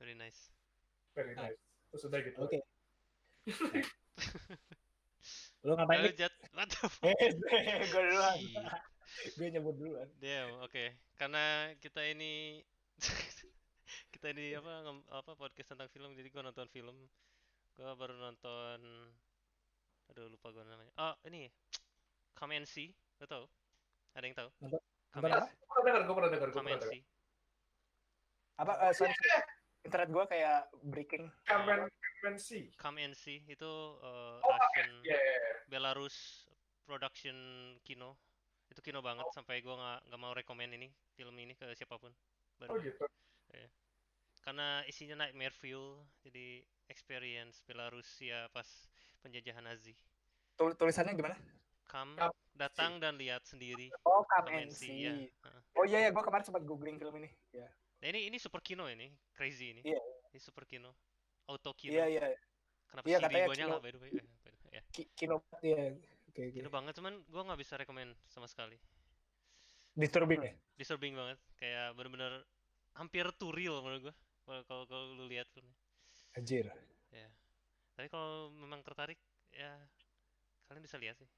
Very nice. Terus udah gitu. Oke. Lu ngapain nih? Gue duluan. Gue nyebut duluan. Damn, oke. Karena kita ini podcast tentang film, jadi gue nonton film. Gue baru nonton, aduh lupa gue namanya. Oh ini, Come and See, lo tau? Ada yang tahu? Gue pernah dengar. Come and See. Apa? Sorry. Internet gue kayak breaking. Come and See itu Russian Belarus production kino Itu kino banget sampai gue nggak mau rekomen ini film ini ke siapapun Oh baru. gitu. Iya. Karena isinya nightmare fuel, jadi experience Belarusia pas penjajahan Nazi. Tulisannya gimana? Come, Kap- datang dan lihat sendiri. Oh, Come Come and and see, ya. See. Oh iya ya, gue kemarin sempat googling film ini. Ya. Nah ini super kino ini, crazy ini. Iya, Ini super kino, auto iya, kino. iya. Kenapa Iya Siri katanya gua nyala by the way? Ya. kino ya. Oke, oke. Kino banget, cuman gua nggak bisa rekomend sama sekali. Disturbing ya? Disturbing banget, kayak bener-bener hampir too real menurut gua. Kalau lu lihat filmnya. Anjir. Ya. Tapi kalau memang tertarik, ya kalian bisa lihat sih.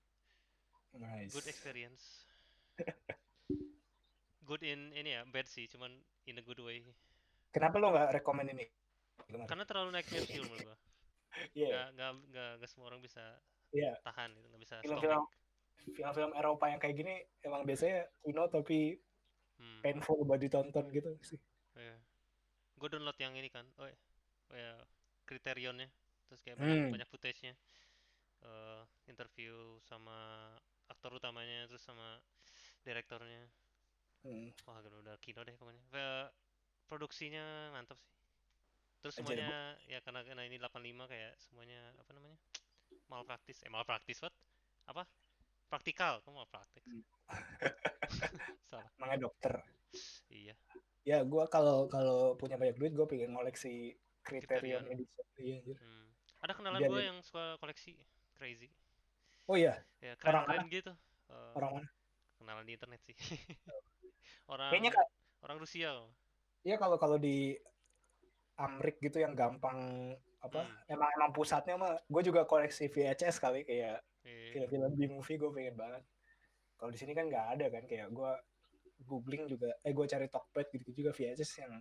Good Nice. experience. Good in ini ya, bad sih, cuman in a good way. Kenapa lo nggak rekomen ini? Karena terlalu nightmare fuel menurut gua. Iya, Nggak semua orang bisa iya. tahan gitu, nggak bisa Film-film stomach. film-film Eropa yang kayak gini emang biasanya kino tapi Hmm. painful buat ditonton gitu sih. Ya. Gue download yang ini kan, oh ya, Criterionnya, terus kayak Hmm. banyak footage-nya, interview sama aktor utamanya, terus sama direktornya. Hmm. Wah udah kino deh pokoknya. Produksinya mantap sih. Terus Anjir, semuanya ya karena ini 85 kayak semuanya apa namanya, malpraktis what? Apa? Praktikal, kok malpraktik? Salah. Namanya dokter. Iya. Ya, gue kalau punya banyak duit, gue pengen ngoleksi Criterion Criterion. Edition. Iya, anjir. Ada kenalan Biar gue dia- yang suka koleksi, crazy. Oh iya, Ya orang keren-keren mana? gitu. Orang mana? Kenalan di internet sih. Kayaknya orang Rusia kok. ya kalau di Amrik gitu yang gampang apa? Emang pusatnya mah gue juga koleksi VHS kali kayak film-film B-movie gue pengen banget. Kalau di sini kan nggak ada kan, kayak gue googling juga, gue cari Tokped gitu juga VHS yang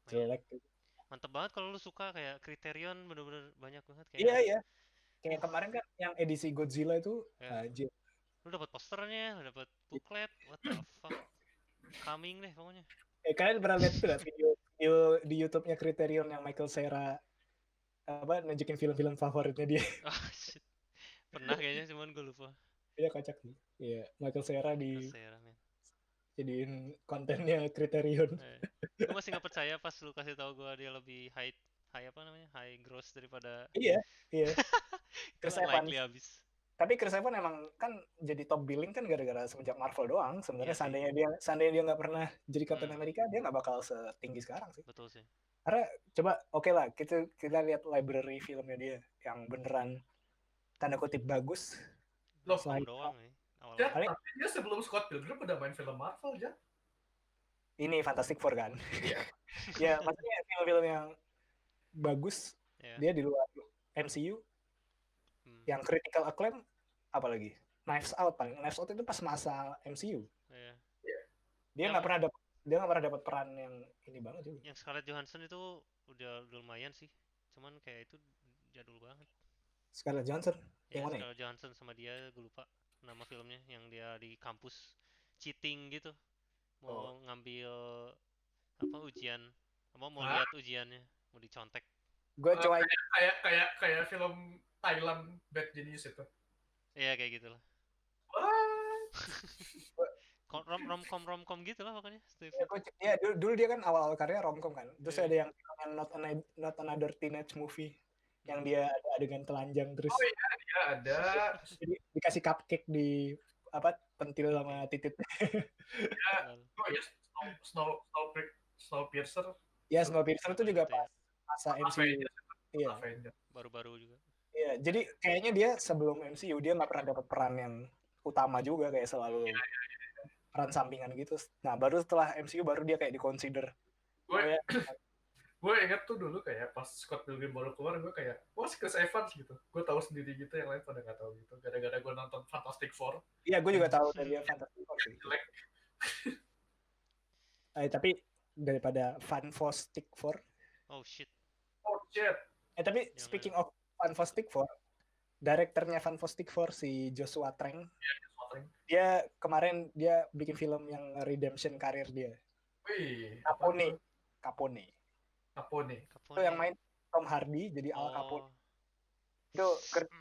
jelek gitu. Mantep banget kalau lu suka kayak Criterion, bener-bener banyak banget kayak. Iya, iya. Kayak kemarin kan yang edisi Godzilla itu anjir. Lu dapat posternya, lu dapat booklet, what the fuck. Coming deh pokoknya. Kalian pernah lihat itu gak video di YouTube-nya Criterion yang Michael Cera apa nunjukin film-film favoritnya dia? Oh shit. Pernah kayaknya, cuman gue lupa. Iya, kocak sih. Iya, Michael Cera Cera, man. jadiin kontennya Criterion. Gue masih nggak percaya pas lu kasih tahu gue dia lebih high apa namanya, high gross daripada. Iya. Chris Evans. Habis. Tapi Chris Evans emang kan jadi top billing kan gara-gara semenjak Marvel doang. Sebenarnya Iya seandainya dia nggak pernah jadi Captain America, dia nggak bakal setinggi sekarang sih. Betul sih. Karena coba oke lah kita lihat library filmnya dia yang beneran tanda kutip bagus. Loh, doang nih. Ya, tapi dia sebelum Scott Pilgrim udah main film Marvel ya. Ini Fantastic Four kan? Iya. Ya maksudnya film-film yang bagus dia di luar MCU. Yang critical acclaim apalagi Knives Out paling. Knives Out itu pas masa MCU. Dia nggak pernah dapat peran yang ini banget juga. Yang Scarlett Johansson itu udah lumayan sih. Cuman kayak itu jadul banget. Scarlett Johansson? Yang mana? Scarlett Johansson sama dia, gue lupa nama filmnya, yang dia di kampus cheating gitu. Mau ngambil apa ujian, mau lihat ujiannya, mau dicontek. Gue coba kayak film Thailand Bad Genius itu. Iya kayak gitulah. Romcom gitu lah makanya. Ya dulu dia kan awal karya romcom kan. Terus ada yang Not Another Teenage Movie yang dia ada adegan telanjang terus. Oh iya, dia ada. Jadi dikasih cupcake di apa pentil sama titit. Ya, oh ya Snowpiercer. Ya Snowpiercer itu juga pas masa MCU. Iya. Baru-baru juga. Iya, jadi kayaknya dia sebelum MCU dia nggak pernah dapat peran yang utama juga, kayak selalu peran sampingan gitu. Nah baru setelah MCU baru dia kayak diconsider. Gue inget tuh dulu kayak pas Scott Pilgrim baru keluar, gue kayak wah Chris Evans gitu. Gue tahu sendiri gitu, yang lain pada nggak tahu gitu. Gara-gara gue nonton Fantastic Four. Iya, gue juga tahu dari Fantastic Four sih. Tapi daripada Fantastic Four. Oh shit. Tapi speaking of Fantastic Four, direkturnya Fantastic Four si Joshua Trank. Dia kemarin dia bikin film yang redemption karir dia. Wih, Capone. Itu yang main Tom Hardy jadi Al Capone. Itu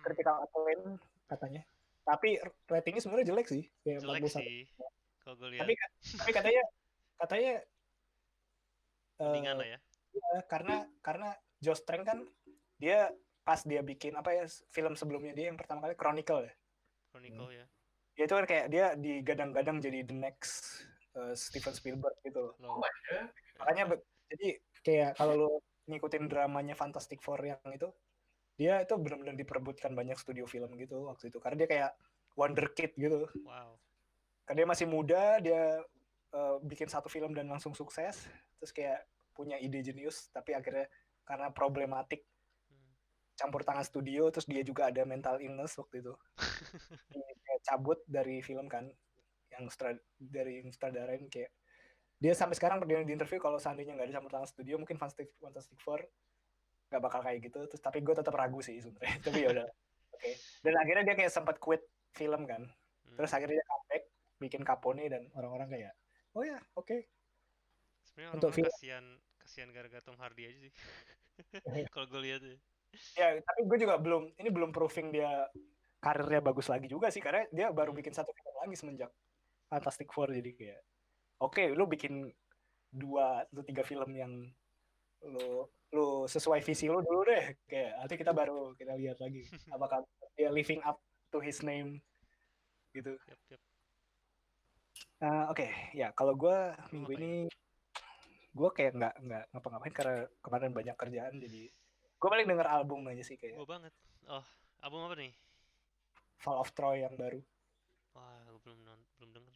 critical acclaim katanya. Tapi ratingnya sebenarnya jelek sih, kayak Jelek 41. sih kalau gue lihat. Tapi katanya Mendingan eh lah ya. ya, karena Josh Trank kan dia pas dia bikin apa ya film sebelumnya dia yang pertama kali Chronicle ya. Chronicle ya. Ya itu kan kayak dia digadang-gadang jadi the next Steven Spielberg gitu. Oh Loh. my god. Makanya jadi kayak kalau lu ngikutin dramanya Fantastic Four yang itu, dia itu benar-benar diperebutkan banyak studio film gitu waktu itu. Karena dia kayak wonder kid gitu. Wow. Karena dia masih muda, dia bikin satu film dan langsung sukses. Terus kayak punya ide jenius, tapi akhirnya karena problematik Hmm. campur tangan studio, terus dia juga ada mental illness waktu itu. Dia cabut dari film kan, yang dari sutradarain kayak dia sampai sekarang di interview kalau seandainya nggak ada campur tangan studio mungkin Fantastic Four nggak bakal kayak gitu. Terus tapi gue tetap ragu sih sebenarnya. Tapi ya udah, oke. Dan akhirnya dia kayak sempat quit film kan. Terus akhirnya dia comeback bikin Capone dan orang-orang kayak, oh ya oke. Sebenarnya Untuk orang-orang film. kasihan gara-gara Tom Hardy aja sih. Kalau gue lihat ya. Ya tapi gue juga belum proving dia karirnya bagus lagi juga sih karena dia baru bikin satu film lagi semenjak Fantastic Four. Jadi kayak oke, lu bikin 2 atau 3 film yang lu sesuai visi lu dulu deh, kayak nanti kita lihat lagi apakah dia living up to his name gitu. Yap. Oke, ya kalau gue Lu minggu ngapain? ini gue kayak nggak ngapa-ngapain karena kemarin banyak kerjaan, jadi gue paling denger album aja sih kayak Gue banget. Oh, album apa nih? Fall of Troy yang baru. Wah, gue belum denger.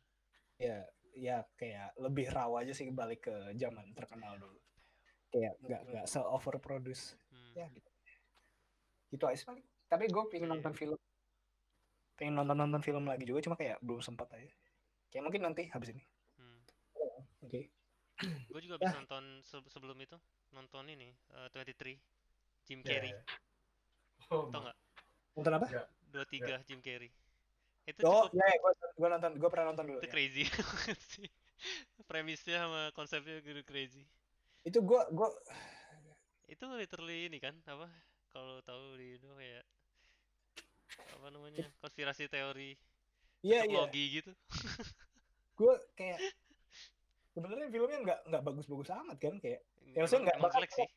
Ya kayak lebih raw aja sih, balik ke zaman terkenal dulu, kayak nggak se overproduce ya gitu. Itu aja paling. Tapi gue pengen nonton film lagi juga, cuma kayak belum sempat aja. Kayak mungkin nanti habis ini. Oke. Gue juga habis nonton sebelum itu, nonton ini 23 Jim Carrey. Oh, Tau nggak? Nonton apa? 23 Jim Carrey. Itu Oh cukup. ya, gue pernah nonton dulu Itu ya. crazy sih. Premisnya sama konsepnya gitu crazy. Itu gue Itu literally ini kan apa? Kalau tahu di itu kayak apa namanya? Konspirasi teori iya teknologi gitu. gue kayak sebenarnya filmnya nggak bagus-bagus amat kan, kayak ya maksudnya nggak Emang bakal jelek sih.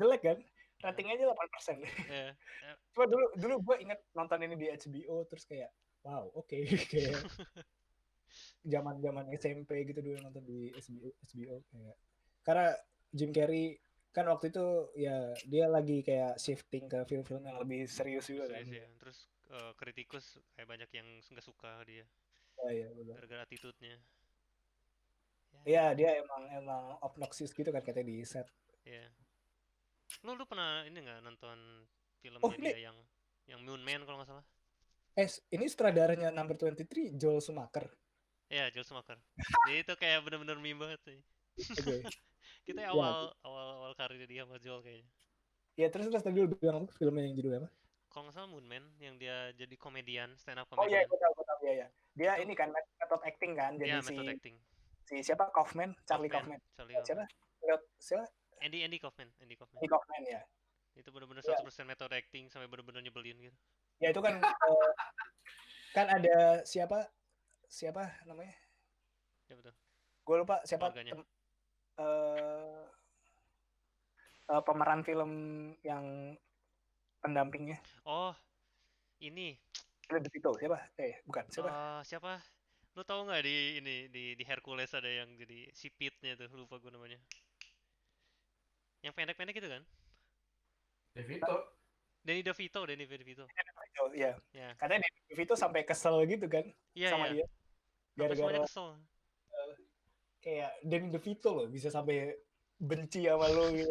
jelek kan, ratingnya aja 8%. Ya. Cuma dulu gue inget nonton ini di HBO terus kayak wow oke. Kayak zaman SMP gitu dulu nonton di HBO kayak karena Jim Carrey kan waktu itu ya dia lagi kayak shifting ke film-film yang lebih serius juga kan. Serius ya. Terus kritikus kayak banyak yang nggak suka dia Iya betul. gara-gara attitude-nya. Iya dia emang obnoxious gitu kan katanya di set. Ya. Lu pernah ini nggak nonton filmnya Ini dia yang Moon Man kalau nggak salah? ini sutradaranya Number 23 Joel Schumacher. Ya, Joel Schumacher. Jadi itu kayak bener-bener meme banget sih. Oke. Kita Ya, awal karir dia sama Joel kayaknya. ya terus tadi lu bilang apa filmnya yang judulnya apa? Kalau nggak salah Moon Man yang dia jadi komedian, stand up Oh iya, komedian. gue tahu ya. Dia Itu, ini kan method acting kan, jadi ya method acting. si siapa Charlie Kaufman. Charlie Siapa? Kaufman. Siapa? Andy Kaufman. Charlie Kaufman ya. Itu bener-bener Ya. 100% method acting sampai bener-bener nyebelin gitu. Ya itu kan kan ada siapa namanya? Ya betul. Gue lupa siapa pemeran film yang pendampingnya. Oh, ini. DeVito siapa? Bukan siapa? Siapa? Lu tahu nggak di Hercules ada yang jadi si Pete-nya tuh, lupa gue namanya. Yang pendek-pendek itu kan? Danny DeVito. Iya. Ya. Katanya Danny DeVito sampai kesel gitu kan sama dia. Gara-gara kesel. Kayak Danny DeVito loh bisa sampai benci sama lo gitu.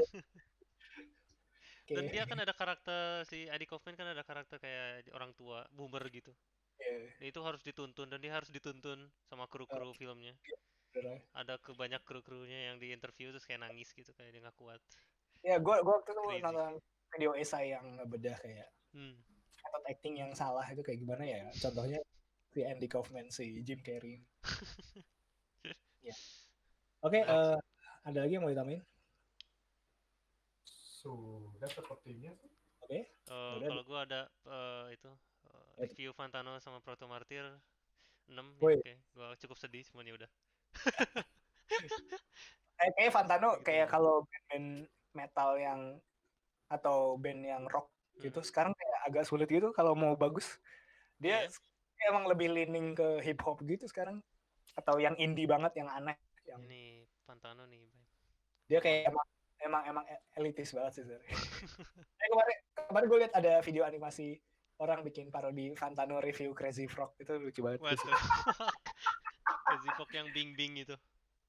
Dan dia kan ada karakter, si Andy Kaufman kan ada karakter kayak orang tua, boomer gitu. Dan itu harus dituntun, dan dia harus dituntun sama kru-kru filmnya. Ada banyak kru-krunya yang di interview terus kayak nangis gitu, kayak dia nggak kuat. Ya gue waktu itu nonton video esai yang ngebedah kayak method acting yang salah itu kayak gimana ya. Contohnya si Andy Kaufman, si Jim Carrey. Ya. Oke, ada lagi yang mau ditambahin? Sudah sepertinya. Oke. Kalau gue ada itu review Fantano sama Proto Martyr 6 ya, Woi. oke. Gua cukup sedih semuanya udah. Kayaknya Fantano Gitu kayak ya. kalau band metal yang atau band yang rock gitu sekarang kayak agak sulit gitu kalau mau bagus. Dia Iya. emang lebih leaning ke hip hop gitu sekarang atau yang indie banget yang aneh yang Ini Fantano nih, Bay. dia kayak emang elitis banget sih sebenarnya. kemarin gue lihat ada video animasi orang bikin parodi Fantano review Crazy Frog itu lucu banget. What the fuck? Crazy Frog yang bing-bing itu.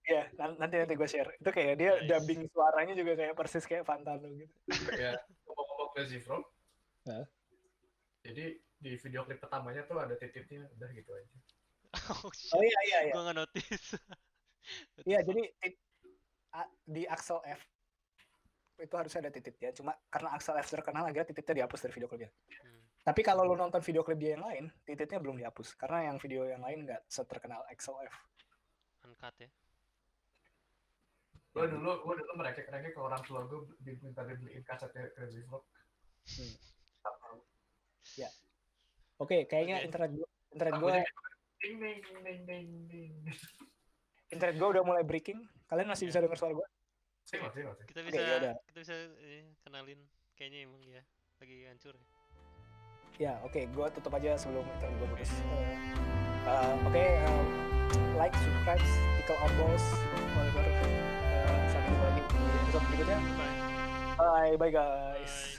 Iya, nanti gue share. Itu kayak dia Nice. dubbing suaranya juga kayak persis kayak Fantano gitu. Kayak ngomong-ngomong Crazy Frog. Hah? Jadi di video klip pertamanya tuh ada titipnya, udah gitu aja. Oh shit. Oh iya. Gua nggak notice. Iya, jadi di Axel F itu harusnya ada titipnya. Cuma karena Axel F terkenal akhirnya titipnya dihapus dari video klipnya. Tapi kalau lu nonton video klip dia yang lain, titipnya belum dihapus karena yang video yang lain nggak seterkenal Axel F. Uncut ya. Gue dulu merekek-rekek ke orang tua gue minta dibeliin kasetnya Crazy Frog. Ya. Oke, kayaknya internet gue internet gue udah mulai breaking. Kalian masih bisa dengar suara gue? Masih. Kita bisa kenalin kayaknya emang ya lagi hancur ya. Ya, oke, gue tutup aja sebelum internet gue putus. Like, subscribe, tickle our balls, whatever. Sampai jumpa lagi di episode berikutnya. Bye. Bye guys.